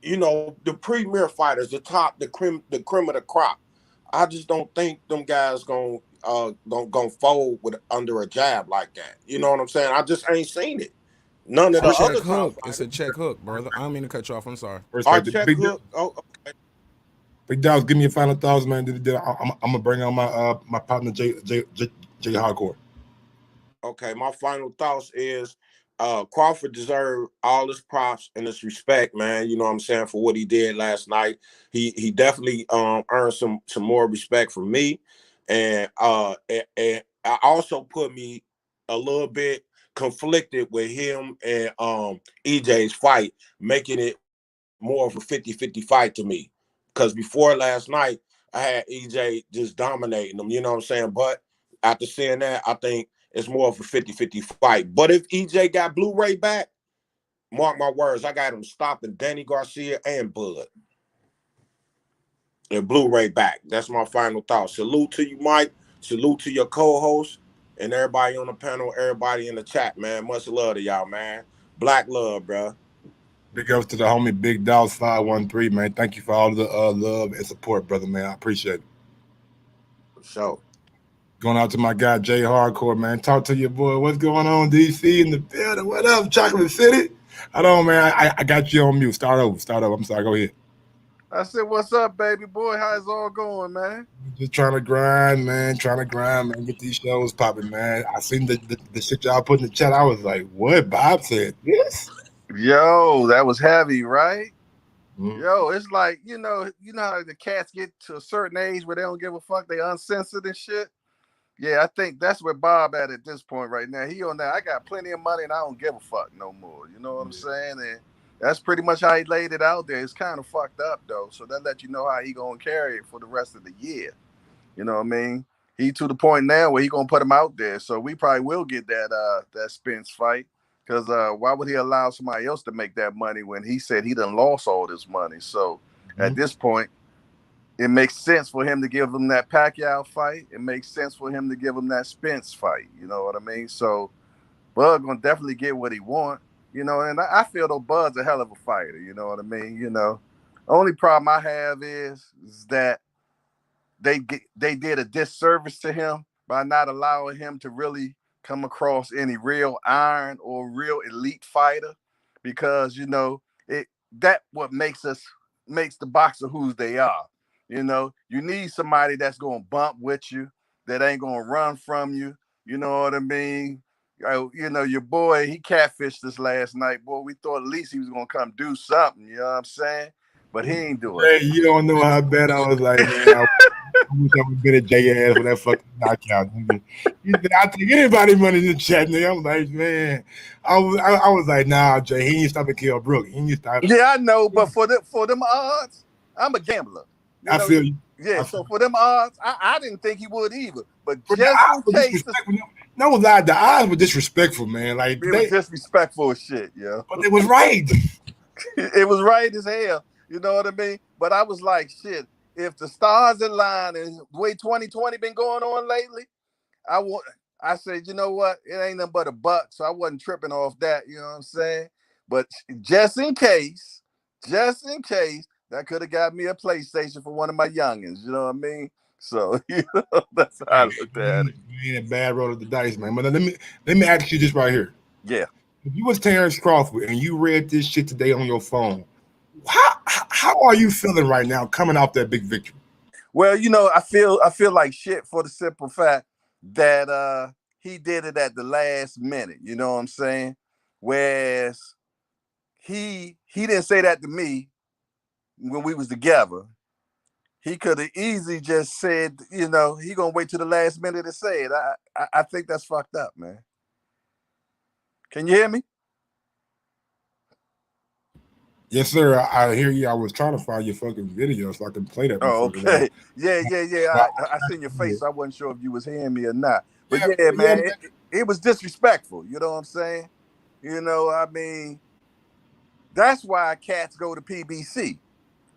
you know, the premier fighters, the cream of the crop. I just don't think them guys gonna fold under a jab like that. You know what I'm saying? I just ain't seen it. None of the other hook. It's a check hook, brother. I don't mean to cut you off. I'm sorry. Our check hook. Oh, okay. Big Dogs, give me your final thoughts, man. I'm gonna bring on my partner Jay Hardcore. Okay, my final thoughts is Crawford deserved all his props and his respect, man. You know what I'm saying, for what he did last night. He definitely earned some more respect from me. And I also put me a little bit conflicted with him and EJ's fight, making it more of a 50-50 fight to me. Because before last night, I had EJ just dominating him, you know what I'm saying? But after seeing that, I think it's more of a 50-50 fight. But if EJ got Blu-ray back, mark my words, I got him stopping Danny Garcia and Bud. And Blu-ray back. That's my final thought. Salute to you, Mike. Salute to your co-host and everybody on the panel, everybody in the chat, man. Much love to y'all, man. Black love, bro. Big ups to the homie Big Dogs 513, man. Thank you for all the love and support, brother, man. I appreciate it. For sure. Going out to my guy Jay Hardcore, man. Talk to your boy. What's going on, DC in the building? What up, Chocolate City? I don't, man. I got you on mute. Start over. I'm sorry. Go ahead. I said, what's up, baby boy? How's it all going, man? Just trying to grind, man. Get these shows popping, man. I seen the shit y'all put in the chat. I was like, what? Bob said this? Yo, that was heavy, right? Mm-hmm. Yo, it's like, you know how the cats get to a certain age where they don't give a fuck, they uncensored and shit. Yeah, I think that's where Bob at this point right now. He on that, I got plenty of money and I don't give a fuck no more. You know what I'm saying? And that's pretty much how he laid it out there. It's kind of fucked up though. So that let you know how he gonna carry it for the rest of the year. You know what I mean? He to the point now where he gonna put him out there. So we probably will get that Spence fight. Because why would he allow somebody else to make that money when he said he done lost all this money? So at this point, it makes sense for him to give him that Pacquiao fight. It makes sense for him to give him that Spence fight. You know what I mean? So Bud gonna definitely get what he want. You know, and I feel though Bud's a hell of a fighter. You know what I mean? You know, the only problem I have is that they did a disservice to him by not allowing him to really come across any real iron or real elite fighter, because you know that what makes the boxer who they are. You know, you need somebody that's gonna bump with you, that ain't gonna run from you. You know what I mean? You know, your boy, he catfished us last night, boy. We thought at least he was gonna come do something. You know what I'm saying? But he ain't doing it. Hey, you don't know how bad I was like, man. I wish I would have been a J ass for that fucking knockout. I take anybody money in the chat, nigga. I'm like, man, I was like, nah, Jay, he ain't stop to kill Brook. He ain't stop. Yeah, I know, but for them odds, I'm a gambler. I feel you. Yeah, so for them odds, I didn't think he would either. But just in case, no lie, the odds were disrespectful, man. Like it was disrespectful as shit, yeah. But it was right. It was right as hell. You know what I mean? But I was like, shit. If the stars align and the way 2020 been going on lately, I said, you know what? It ain't nothing but a buck, so I wasn't tripping off that. You know what I'm saying? But just in case, that could have got me a PlayStation for one of my youngins. You know what I mean? So you know, that's how I looked at it. You ain't a bad roll of the dice, man. But let me ask you this right here. Yeah. If you was Terence Crawford and you read this shit today on your phone, how are you feeling right now coming off that big victory? Well, you know, I feel like shit for the simple fact that he did it at the last minute. You know what I'm saying? Whereas he didn't say that to me when we was together. He could have easily just said, you know, he gonna wait till the last minute to say it. I think that's fucked up, man. Can you hear me? Yes, sir. I hear you. I was trying to find your fucking video so I can play that. Oh, okay. Yeah. I seen your face. So I wasn't sure if you was hearing me or not. But yeah, man, it was disrespectful. You know what I'm saying? You know, I mean, that's why cats go to PBC.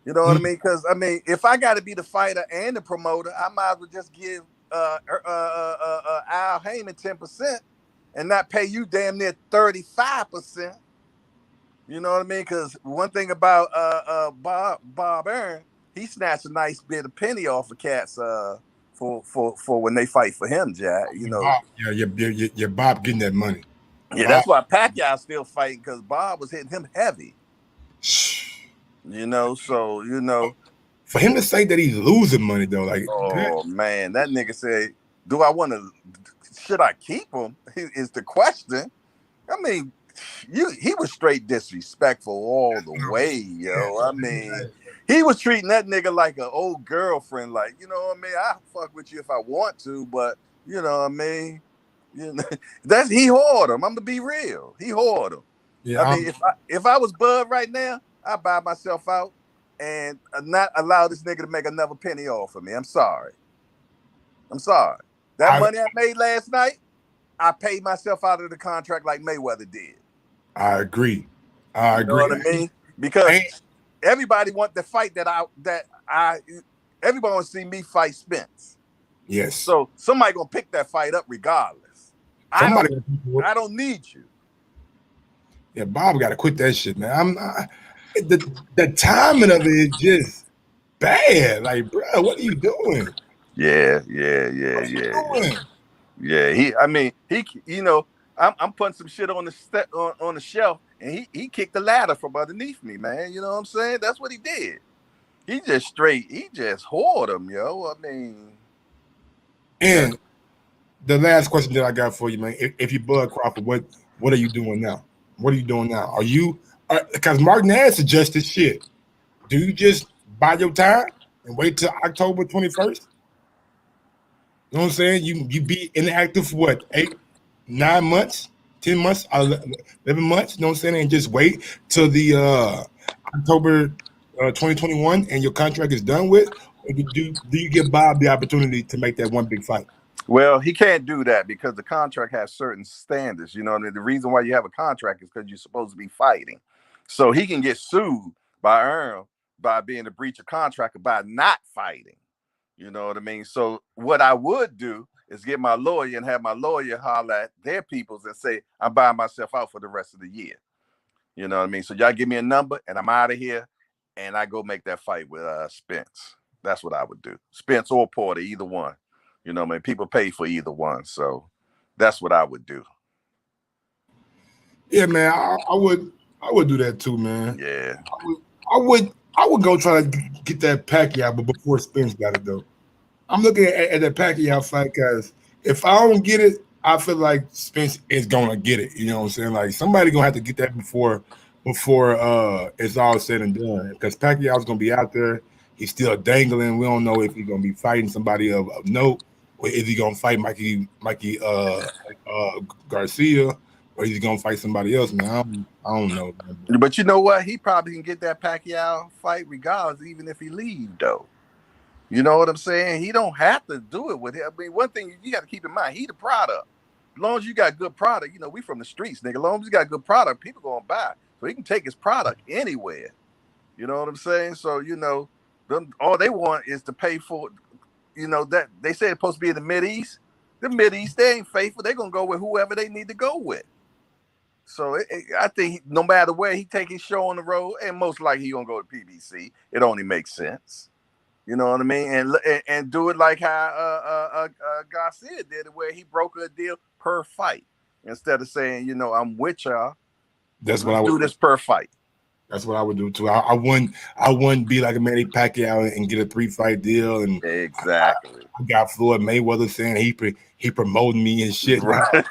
You know what I mean? Because I mean, if I got to be the fighter and the promoter, I might as well just give Al Heyman 10% and not pay you damn near 35%. You know what I mean? Because one thing about Bob Arum, he snatched a nice bit of penny off of cats for when they fight for him, Jack. You know. Bob, your Bob getting that money. Yeah, Bob, that's why Pacquiao still fighting, because Bob was hitting him heavy. You know, so you know. For him to say that he's losing money though, like, oh man, that nigga said, "Do I want to? Should I keep him?" Is the question. I mean, he was straight disrespectful all the way, yo. I mean, he was treating that nigga like an old girlfriend, like, you know what I mean? I'll fuck with you if I want to, but you know what I mean? You know, he whored him. I'm gonna be real. He whored him. Yeah, I mean, if I was Bud right now, I'd buy myself out and not allow this nigga to make another penny off of me. I'm sorry. That money I made last night, I paid myself out of the contract like Mayweather did. I agree. You know what I mean? Because everybody want the fight everybody want to see me fight Spence. Yes. So somebody gonna pick that fight up regardless. I don't need you. Yeah, Bob got to quit that shit, man. The timing of it is just bad. Like, bro, what are you doing? Yeah. You know, I'm putting some shit on the shelf, and he kicked the ladder from underneath me, man. You know what I'm saying? That's what he did. He just whored him, yo. I mean, and the last question that I got for you, man, if you Bud Crawford, what are you doing now? What are you doing now? Are you because Mark Nash suggested shit? Do you just buy your time and wait till October 21st? You know what I'm saying? You be inactive for what, 8, 9 months, 10 months, 11 months, you know what I'm saying? And just wait till the October 2021 and your contract is done with? Or do you give Bob the opportunity to make that one big fight? Well, he can't do that because the contract has certain standards. You know what I mean? The reason why you have a contract is because you're supposed to be fighting. So he can get sued by Arum by being a breach of contract or by not fighting. You know what I mean? So what I would do is get my lawyer and have my lawyer holler at their peoples and say, I'm buying myself out for the rest of the year. You know what I mean? So y'all give me a number and I'm out of here and I go make that fight with Spence. That's what I would do. Spence or Porter, either one. You know what I mean? People pay for either one. So that's what I would do. Yeah, man, I would do that too, man. Yeah. I would go try to get that Pacquiao, but before Spence got it though. I'm looking at that Pacquiao fight because if I don't get it, I feel like Spence is gonna get it. You know what I'm saying? Like somebody gonna have to get that before it's all said and done. Because Pacquiao's gonna be out there. He's still dangling. We don't know if he's gonna be fighting somebody of note, or is he gonna fight Mikey Garcia, or is he gonna fight somebody else, man? I don't know, man. But you know what? He probably can get that Pacquiao fight regardless, even if he leaves, though. You know what I'm saying? He don't have to do it with him. I mean, one thing you got to keep in mind, he the product. As long as you got good product, you know, we from the streets, nigga. As long as you got good product, people gonna buy. So he can take his product anywhere. You know what I'm saying? So, you know, all they want is to pay for, you know, that they say it's supposed to be in the Mideast. The Mideast, they ain't faithful. They're going to go with whoever they need to go with. So I think no matter where he take his show on the road, and most likely he going to go to PBC, it only makes sense. You know what I mean? And do it like how Garcia did it, where he broke a deal per fight. Instead of saying, you know, I'm with y'all. That's what I would do this per fight. That's what I would do too. I wouldn't be like a Manny Pacquiao and get a 3-fight deal. And exactly, I got Floyd Mayweather saying he promoting me and shit. Right.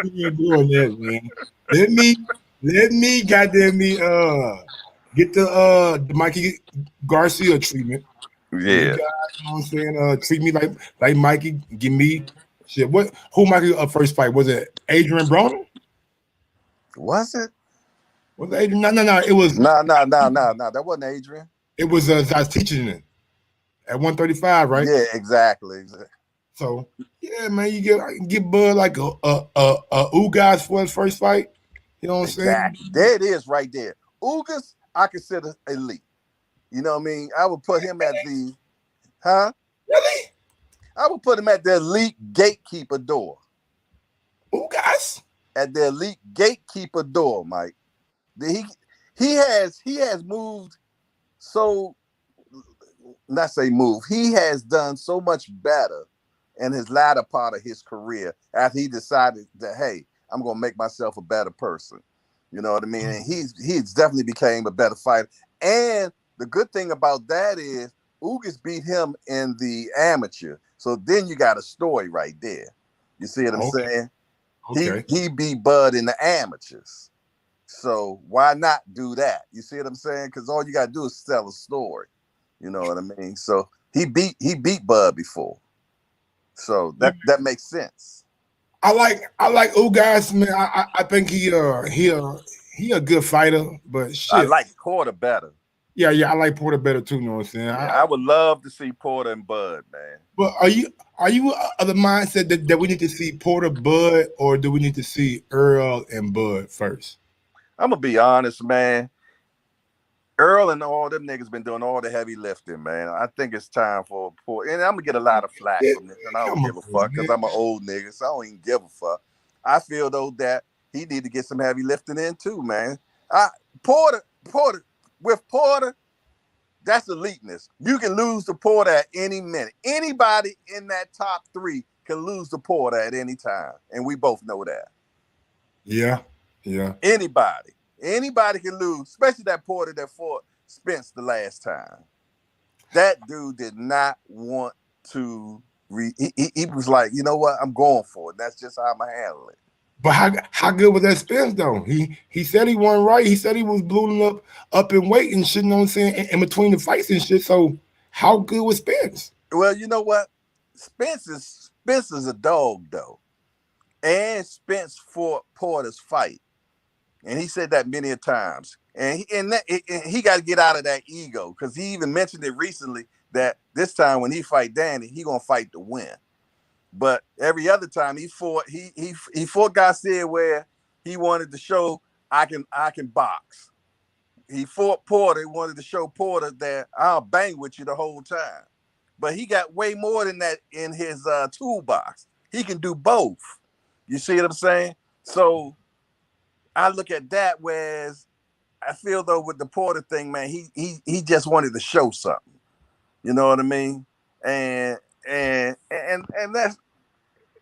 You ain't doing that, man. Let me goddamn me get the Mikey Garcia treatment. Yeah, you know what I'm saying? Treat me like Mikey. Give me shit. Who Mikey first fight? Was it Adrian Broner? Was it? Was it Adrian? No. It was no. That wasn't Adrian. It was I was teaching it at 135, right? Yeah, exactly. So yeah, man, you get Bud like a Ugas for his first fight. You know what I'm saying? Exactly. There it is right there. Ugas, I consider elite. You know what I mean? I would put him at the, Really? I would put him at the elite gatekeeper door. Ugas? At the elite gatekeeper door, Mike. He has moved so, not say move, he has done so much better in his latter part of his career after he decided that, hey, I'm gonna make myself a better person. You know what I mean? And he's definitely became a better fighter. And the good thing about that is Ugas beat him in the amateur. So then you got a story right there. You see what I'm saying? Okay. He beat Bud in the amateurs. So why not do that? You see what I'm saying? Because all you gotta do is tell a story. You know what I mean? So he beat Bud before. So that makes sense. I like Ugas, man. I think he a good fighter, but shit. I like Porter better. Yeah, I like Porter better too. You know what I'm saying? Yeah, I would love to see Porter and Bud, man. But are you of the mindset that we need to see Porter, Bud, or do we need to see Earl and Bud first? I'm gonna be honest, man. Earl and all them niggas been doing all the heavy lifting, man. I think it's time for Porter. And I'm gonna get a lot of flack from this, and I don't give a fuck because I'm an old nigga, so I don't even give a fuck. I feel though that he need to get some heavy lifting in too, man. Porter, with Porter, that's eliteness. You can lose to Porter at any minute. Anybody in that top 3 can lose to Porter at any time, and we both know that. Yeah. Anybody can lose, especially that Porter that fought Spence the last time. That dude did not want to. He was like, you know what? I'm going for it. That's just how I'm gonna handle it. But how good was that Spence though? He said he wasn't right. He said he was ballooning up in weight and shit. You know what I'm saying? In between the fights and shit. So how good was Spence? Well, you know what? Spence is a dog though, and Spence fought Porter's fight, and he said that many a times. And he got to get out of that ego because he even mentioned it recently that this time when he fight Danny, he gonna fight to win. But every other time he fought Garcia where he wanted to show I can box. He fought Porter, he wanted to show Porter that I'll bang with you the whole time. But he got way more than that in his toolbox. He can do both. You see what I'm saying? So I look at that, whereas I feel though with the Porter thing, man, he just wanted to show something. You know what I mean? And that's,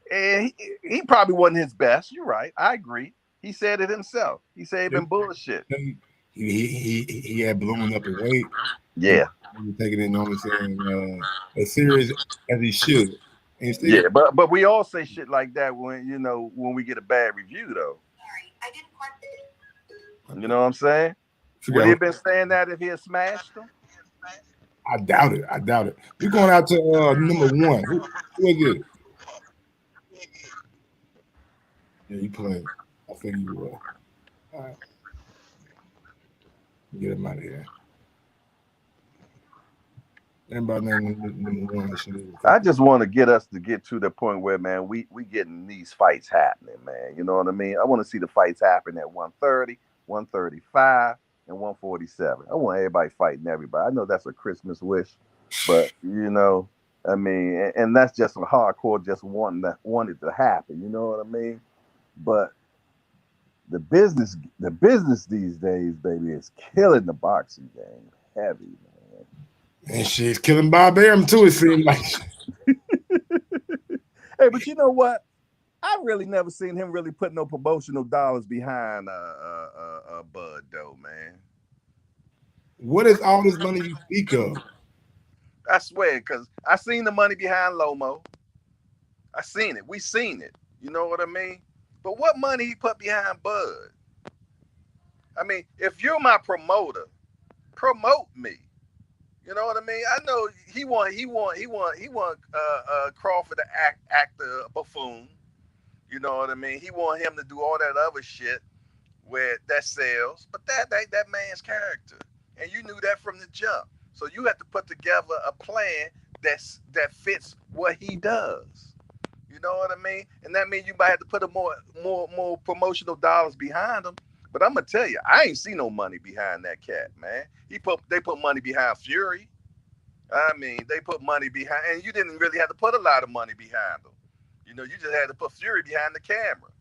and he probably wasn't his best. You're right. I agree. He said it himself. He said he been bullshit. He had blown up in weight. Yeah. He taking it, you know what I'm saying, as serious as he should. Yeah, but we all say shit like that when we get a bad review though. I didn't want You know what I'm saying? Would he have been saying that if he had smashed him? I doubt it. We're going out to number 1. Who is it? Yeah, you playing. I think you will. All right. Get him out of here. Anybody number 1? I just want to get us to get to the point where, man, we getting these fights happening, man. You know what I mean? I want to see the fights happen at 130, 135, and 147. I want everybody fighting everybody. I know that's a Christmas wish, but you know, I mean, and that's just a hardcore just wanting it to happen. You know what I mean? But the business these days, baby, is killing the boxing game heavy, man. And she's killing Bob Arum too, it seems like. Hey, but you know what? I really never seen him really put no promotional dollars behind Bud though, man. What is all this money you speak of? I swear, because I seen the money behind Lomo. I seen it. We seen it. You know what I mean? But what money he put behind Bud? I mean, if you're my promoter, promote me. You know what I mean? I know he want Crawford to act a buffoon. You know what I mean? He want him to do all that other shit where that sells, but that man's character, and you knew that from the jump. So you have to put together a plan that fits what he does. You know what I mean? And that means you might have to put a more promotional dollars behind him. But I'm gonna tell you, I ain't seen no money behind that cat, man. They put money behind Fury. I mean, they put money behind, and you didn't really have to put a lot of money behind them. You know, you just had to put Fury behind the camera.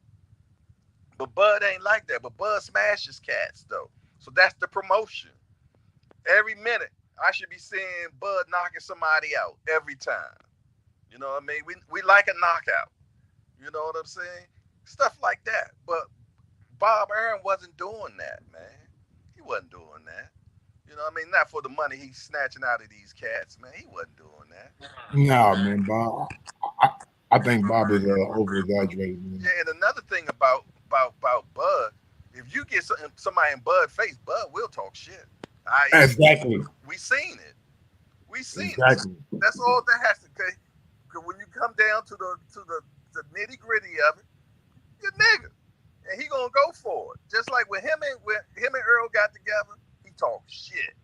But Bud ain't like that. But Bud smashes cats though. So that's the promotion. Every minute, I should be seeing Bud knocking somebody out every time. You know what I mean? We like a knockout. You know what I'm saying? Stuff like that. But Bob Arum wasn't doing that, man. He wasn't doing that. You know what I mean? Not for the money he's snatching out of these cats, man. He wasn't doing that. No, man, Bob. I think Bob is over exaggerated, man. Yeah, and another thing about Bud, if you get somebody in Bud's face, Bud will talk shit. Exactly. We seen it. We seen exactly. it. That's all that has to be. Because when you come down to the nitty gritty of it, you're nigga. And he gonna go for it. Just like when him and Earl got together, he talked shit.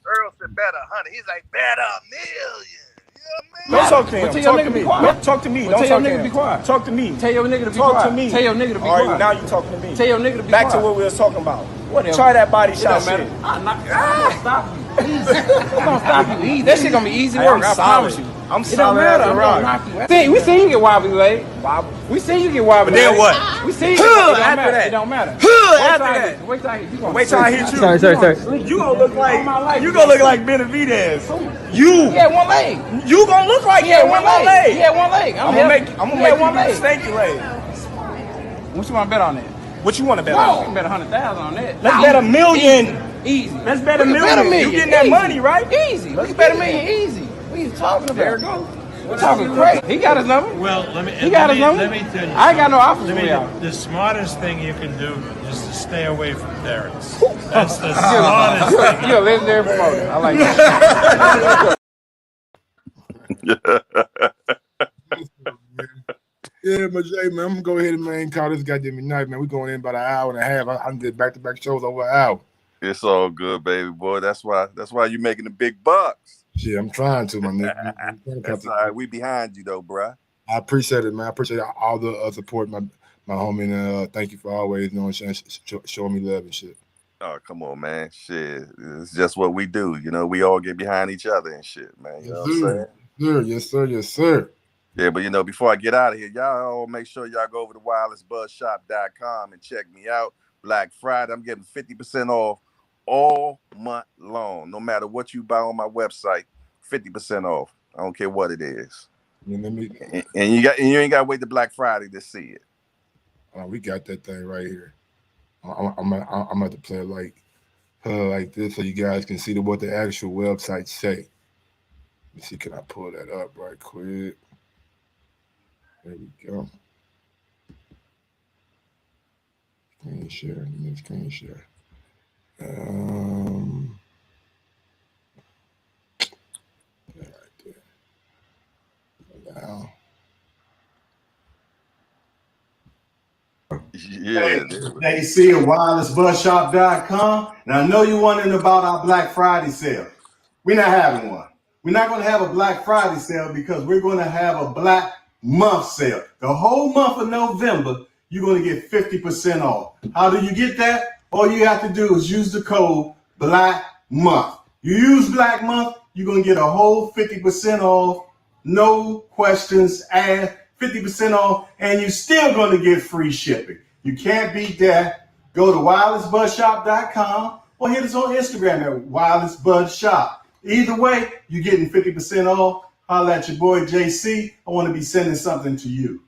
Earl said bet 100. He's like bet 1,000,000. You know what I mean? Don't talk to him. Tell your nigga to be quiet. Talk to me. Don't Tell your your nigga to be quiet. Talk to me. Tell your nigga to be Talk quiet. to me. Tell your nigga to be All right, quiet. now you talking to me. Tell your nigga to be Back quiet. to what we was talking about. Whatever. Try that body It shot don't shit. matter. I'm gonna stop you. Easy. I'm gonna stop you easy. That shit gonna be easy Hey, work. I'm I promise solid. you. I'm It don't solid matter. as a I'm rock. gonna knock you. We seen you get wobbly leg. We seen you get wobbly. But then leg. what? We seen you. After that. It don't matter. After that. Wait till I hit you. Wait till I hit you. Sorry. You gonna look like Benavidez. You. He had one leg. You gonna look like He had one leg. He had one leg. I'm gonna make you one do the leg. stanky leg. What you want to bet on that? What you want to bet We on? can bet 100,000 on that. Let's bet $1 million. Easy. Let's bet We $1 can bet million. You getting that Easy. money, right? Easy. Let's bet $1 million easy. What are you talking about? There it goes. We're talking crazy. He got his number. Well, let me He got his number. Let me tell you. I ain't got no offers for y'all. The smartest thing you can do is to stay away from Terence. That's the smartest thing. You're a legendary promoter. I like that. Yeah, but Jay, man, I'm gonna go ahead and man call this goddamn night, man. We going in about an hour and a half. I did back-to-back shows over an hour. It's all good, baby boy. That's why you making the big bucks. Shit, I'm trying to, my nigga. That's all right. We behind you though, bruh. I appreciate it, man. I appreciate all the support, my homie, and thank you for always, you know, showing me love and shit. Oh, come on, man. Shit. It's just what we do. You know, we all get behind each other and shit, man. You know what I'm saying? Yes, sir. Yeah, but you know, before I get out of here, y'all all make sure y'all go over to wirelessbuzzshop.com and check me out. Black Friday, I'm getting 50% off all month long. No matter what you buy on my website, 50% off. I don't care what it is. And you ain't got to wait to Black Friday to see it. We got that thing right here. I'm about to play it like this so you guys can see what the actual website say. Let me see, can I pull that up right quick? There we go. Screen share. Right there. Now. Yeah. They see at wirelessbuzzshop.com. Now I know you're wondering about our Black Friday sale. We're not having one. We're not going to have a Black Friday sale because we're going to have a Black Month sale. The whole month of November, you're going to get 50% off. How do you get that? All you have to do is use the code Black Month. You use Black Month, you're going to get a whole 50% off. No questions asked. 50% off, and you're still going to get free shipping. You can't beat that. Go to wirelessbuzzshop.com or hit us on Instagram at wirelessbuzzshop. Either way, you're getting 50% off. Holla at your boy JC. I want to be sending something to you.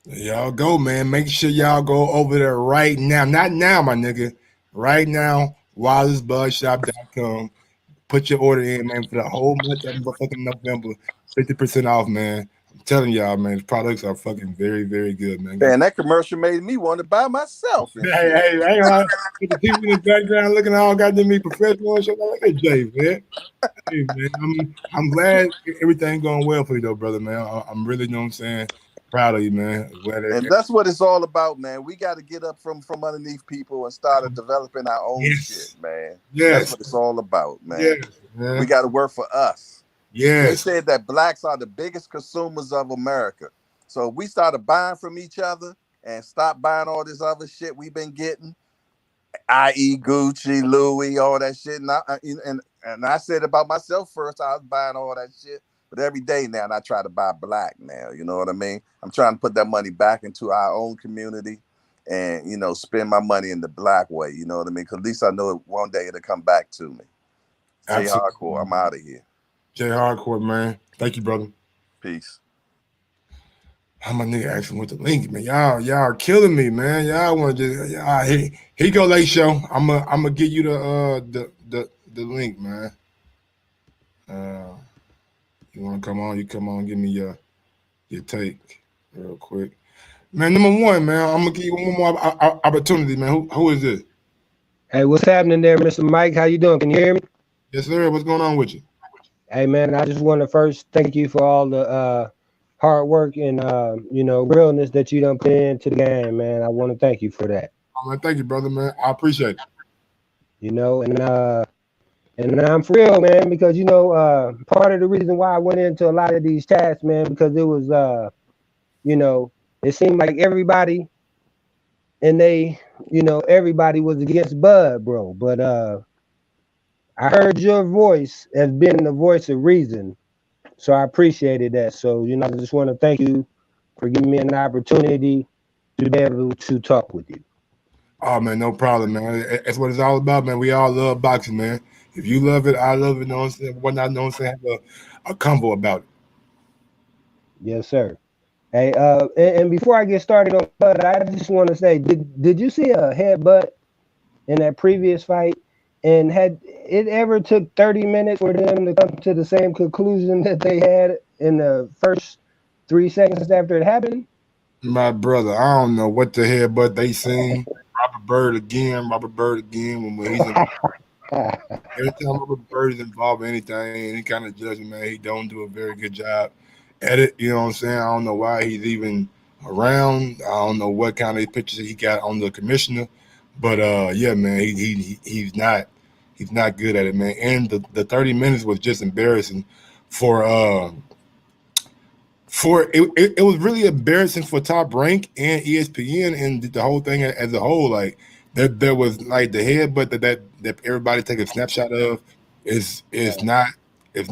There y'all go, man. Make sure y'all go over there right now. Not now, my nigga. Right now, wirelessbuzzshop.com. Put your order in, man, for the whole month of fucking November. 50% off, man. I'm telling y'all, man, the products are fucking very, very good, man. Man, that commercial made me want to buy myself. Hey, the people in the background looking all goddamn me professional and shit. Look at Jay, man. Hey, man, I'm glad everything going well for you, though, brother, man. I'm really, you know what I'm saying, proud of you, man. And that's what it's all about, man. We got to get up from underneath people and start developing our own shit, man. Yes. That's what it's all about, man. Yes, man. We got to work for us. Yes. They said that blacks are the biggest consumers of America. So if we started buying from each other and stop buying all this other shit we've been getting, i.e. Gucci, Louis, all that shit. And I said about myself first, I was buying all that shit. But every day now, and I try to buy black now. You know what I mean? I'm trying to put that money back into our own community and, you know, spend my money in the black way. You know what I mean? Because at least I know one day it'll come back to me. Jay Hardcore, I'm out of here. Jay Hardcore, man. Thank you, brother. Peace. How my nigga asking with the link, man? Y'all are killing me, man. Y'all want to just here you go, late show. I'm gonna give you the link, man. You want to come on? You come on. Give me your take real quick, man. Number one, man. I'm gonna give you one more opportunity, man. Who is this? Hey, what's happening there, Mr. Mike? How you doing? Can you hear me? Yes, sir. What's going on with you? Hey, man. I just want to first thank you for all the hard work and you know, realness that you done put into the game, man. I want to thank you for that. Oh, man, thank you, brother, man. I appreciate it. You know, and I'm for real, man, because you know, part of the reason why I went into a lot of these chats, man, because it was you know, it seemed like everybody and everybody was against Bud, bro. But I heard your voice as being the voice of reason. So I appreciated that. So, you know, I just want to thank you for giving me an opportunity to be able to talk with you. Oh, man, no problem, man. That's what it's all about, man. We all love boxing, man. If you love it, I love it. You know what I'm saying? Why not? You know what I'm saying? Have a convo about it. Yes, sir. Hey, and before I get started on Bud, I just want to say, did you see a headbutt in that previous fight? And had it ever took 30 minutes for them to come to the same conclusion that they had in the first 3 seconds after it happened? My brother, I don't know what the hell, but they sing Robert Bird again when he's involved. Every time Robert Bird is involved in anything, any kind of judgment, man, he don't do a very good job at it. You know what I'm saying? I don't know why he's even around. I don't know what kind of pictures he got on the commissioner, but yeah, man, he's not good at it, man. And the 30 minutes was just embarrassing for it was really embarrassing for Top Rank and ESPN and the whole thing as a whole. Like there was like the headbutt that everybody take a snapshot of is not it.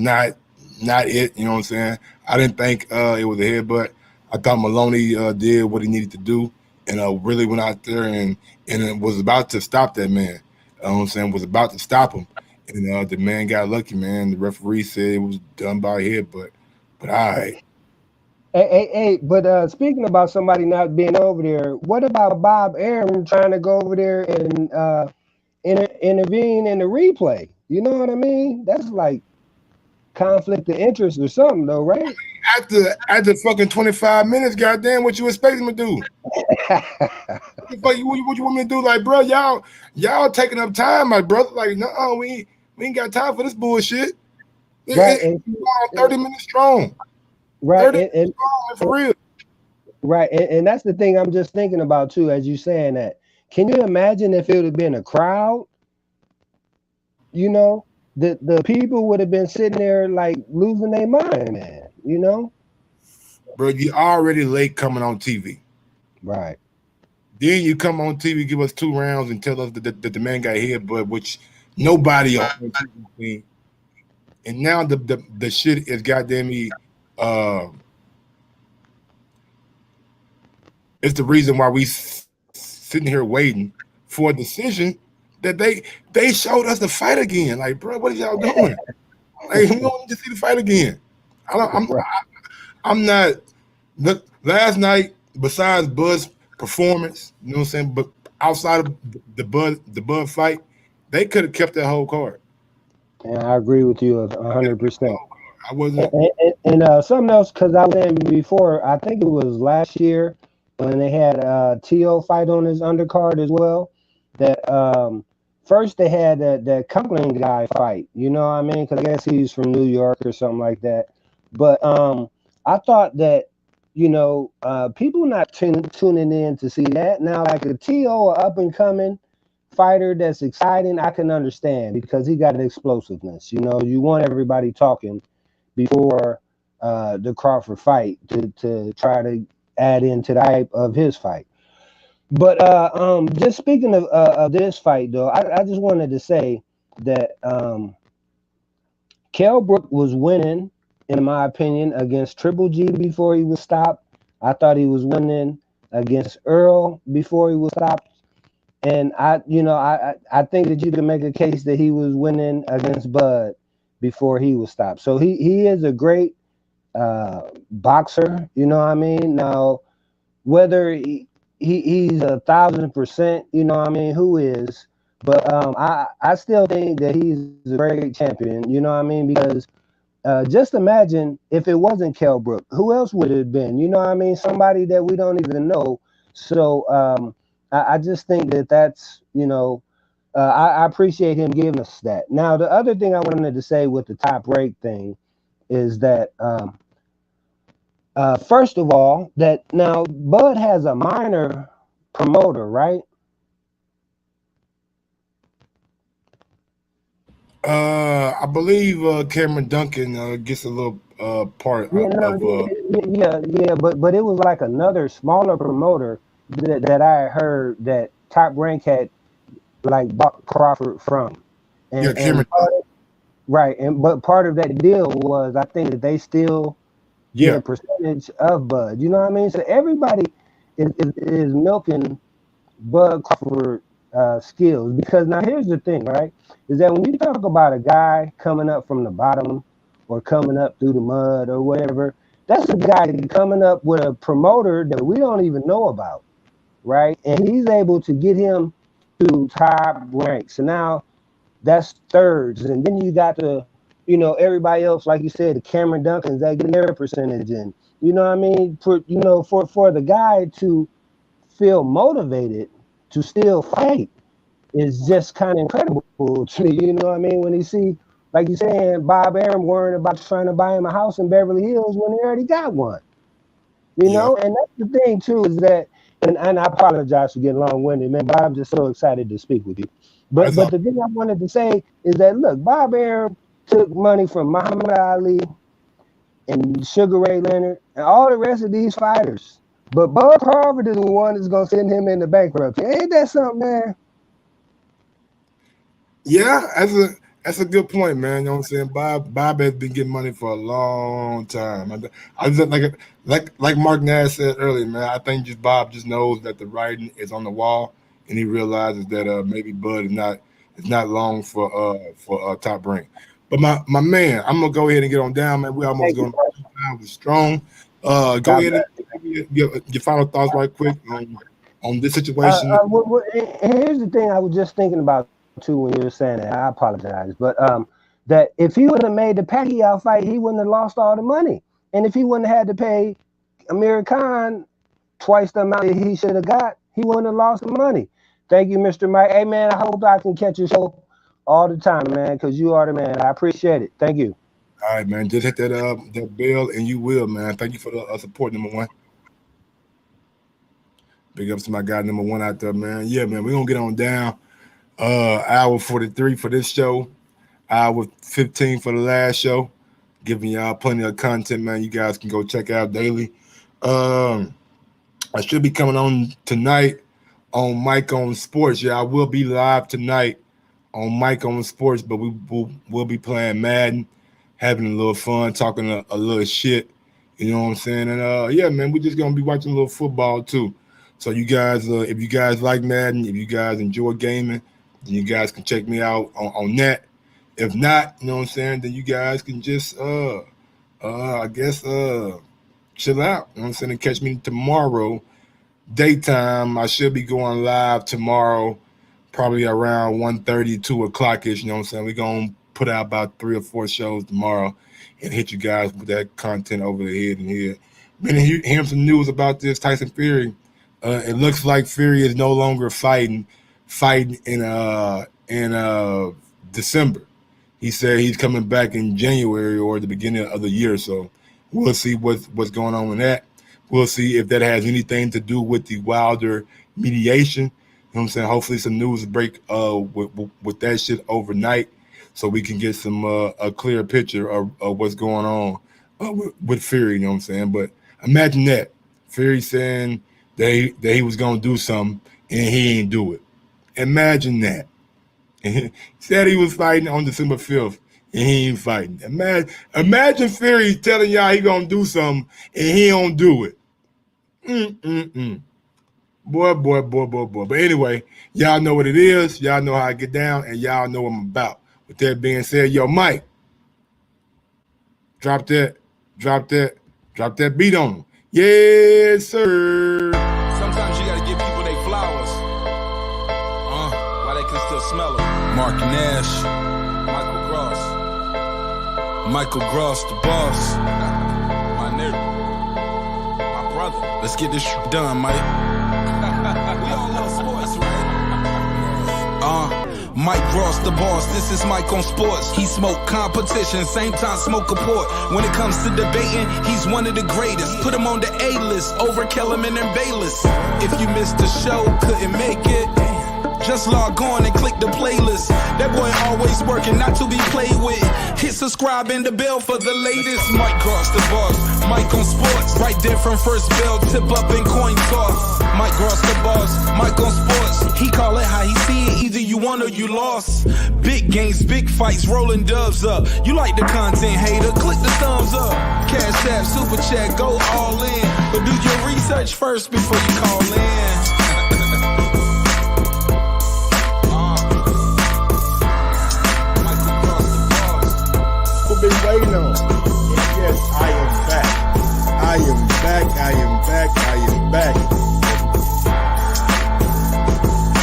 You know what I'm saying? I didn't think it was a headbutt. I thought Maloney did what he needed to do and really went out there and it was about to stop that man. You know what I'm saying? Was about to stop him. And the man got lucky, man. The referee said it was done by a headbutt. But all right. Hey, but speaking about somebody not being over there, what about Bob Arum trying to go over there and intervene in the replay? You know what I mean? That's like conflict of interest or something, though, right? After fucking 25 minutes, goddamn, what you expect him to do? What you want me to do? Like, bro, y'all taking up time, my brother. Like, no, we ain't got time for this bullshit. Right, 30 minutes strong. Right, and for real. Right, and that's the thing I'm just thinking about too, as you saying that. Can you imagine if it would have been a crowd? You know, the people would have been sitting there like losing their mind, man. You know, bro, you already late coming on TV. Right. Then you come on TV, give us 2 rounds, and tell us that the man got hit, but which nobody on TV. And now the shit is goddamn me. It's the reason why we sitting here waiting for a decision that they showed us the fight again. Like, bro, what are y'all doing? Like, we don't need to see the fight again. I'm not. Look, last night, besides Bud's performance, you know what I'm saying, but outside of the Bud fight, they could have kept that whole card. And I agree with you 100%. I wasn't. And something else, because I was in before, I think it was last year when they had T.O. fight on his undercard as well. That first they had that Conklin guy fight, you know what I mean? Because I guess he's from New York or something like that. But I thought that, you know, people not tuning in to see that. Now, like a T.O., up and coming fighter that's exciting, I can understand because he got an explosiveness. You know, you want everybody talking. before the Crawford fight to try to add into the hype of his fight. But just speaking of this fight, though, I just wanted to say that Kell Brook was winning, in my opinion, against Triple G before he was stopped. I thought he was winning against Earl before he was stopped. And I think that you can make a case that he was winning against Bud before he was stopped. So he is a great boxer, you know what I mean? Now, whether he's 1,000%, you know what I mean, who is, but I still think that he's a great champion, you know what I mean, because just imagine if it wasn't Kell Brook, who else would it have been? You know what I mean? Somebody that we don't even know. So I just think that that's, you know, I appreciate him giving us that. Now, the other thing I wanted to say with the top rate thing is that, first of all, that now Bud has a minor promoter, right? I believe Cameron Duncan gets a little part Yeah, but it was like another smaller promoter that I heard that Top Rank had like bought Crawford from. And, Cameron. Right, but part of that deal was I think that they still get a percentage of Bud. You know what I mean? So everybody is milking Bud Crawford skills, because now here's the thing, right? Is that when you talk about a guy coming up from the bottom or coming up through the mud or whatever, that's a guy coming up with a promoter that we don't even know about, right? And he's able to get him to Top Rank. So now that's thirds, and then you got the, you know, everybody else, like you said, the Cameron Duncans, they get their percentage in. You know what I mean? For the guy to feel motivated to still fight is just kind of incredible to me. You know what I mean? When he see, like you saying, Bob Arum worrying about trying to buy him a house in Beverly Hills when he already got one. You know, and that's the thing too, is that, and I apologize for getting long-winded, man, but I'm just so excited to speak with you. But the thing I wanted to say is that, look, Bob Arum took money from Muhammad Ali and Sugar Ray Leonard and all the rest of these fighters. But Bud Crawford is the one that's going to send him into bankruptcy. Ain't that something, man? Yeah, that's a good point, man. You know what I'm saying? Bob has been getting money for a long time. I just like Mark Nash said earlier, man. I think just Bob just knows that the writing is on the wall, and he realizes that maybe Bud is not long for Top Rank. But my man, I'm gonna go ahead and get on down, man. We almost going down. We're strong. Go ahead and your final thoughts right quick on this situation. Here's the thing I was just thinking about too when you were saying that. I apologize, but that if he would have made the Pacquiao fight, he wouldn't have lost all the money, and if he wouldn't have had to pay Amir Khan twice the amount that he should have got, he wouldn't have lost the money. Thank you, Mr. Mike. Hey, man, I hope I can catch your show all the time, man, because you are the man. I appreciate it. Thank you. All right, man. Just hit that bell, and you will, man. Thank you for the support, number one. Big ups to my guy, number one out there, man. Yeah, man, we're going to get on down. Hour 43 for this show. Hour 15 for the last show. Giving y'all plenty of content, man. You guys can go check out daily. I should be coming on tonight on Mike on Sports. Yeah, I will be live tonight on Mike on Sports, but we'll be playing Madden, having a little fun, talking a little shit. You know what I'm saying? And yeah, man, we're just gonna be watching a little football too. So you guys, if you guys like Madden, if you guys enjoy gaming, then you guys can check me out on that. If not, you know what I'm saying, then you guys can just I guess chill out. You know what I'm saying? And catch me tomorrow, daytime. I should be going live tomorrow, probably around 1:30, 2 o'clock-ish. You know what I'm saying? We're gonna put out about 3 or 4 shows tomorrow and hit you guys with that content over the head and here. Been hearing some news about this Tyson Fury. It looks like Fury is no longer fighting in December. He said he's coming back in January or the beginning of the year. So we'll see what's going on with that. We'll see if that has anything to do with the Wilder mediation. You know what I'm saying? Hopefully some news break with that shit overnight. so we can get some a clear picture of what's going on with Fury. You know what I'm saying? But imagine that Fury saying that he was gonna do something and he ain't do it. Imagine that. He said he was fighting on December 5th and he ain't fighting. Imagine Fury telling y'all he gonna do something and he don't do it. Boy. But anyway, y'all know what it is. Y'all know how I get down, and y'all know what I'm about. With that being said, yo, Mike, drop that beat on him. Yes, sir. Sometimes you gotta give people their flowers. While they can still smell them. Mark Nash, Michael Gross, the boss. My nigga, my brother. Let's get this shit done, Mike. We all love sports, right? Mike Gross, the boss. This is Mike on sports. He smoke competition, same time smoke a port. When it comes to debating, he's one of the greatest. Put him on the A-list over Kellerman and Bayless. If you missed the show, couldn't make it, just log on and click the playlist. That boy always working, not to be played with. Hit subscribe and the bell for the latest. Mike Gross, the boss. Mike on sports. Right there from first bell, tip up and coin toss. Mike Gross, the boss. Mike on sports. He call it how he see it. Either you won or you lost. Big games, big fights, rolling dubs up. You like the content, hater? Click the thumbs up. Cashapp, super chat, go all in. But do your research first before you call in. Been waiting on. Yes, I am back. I am back.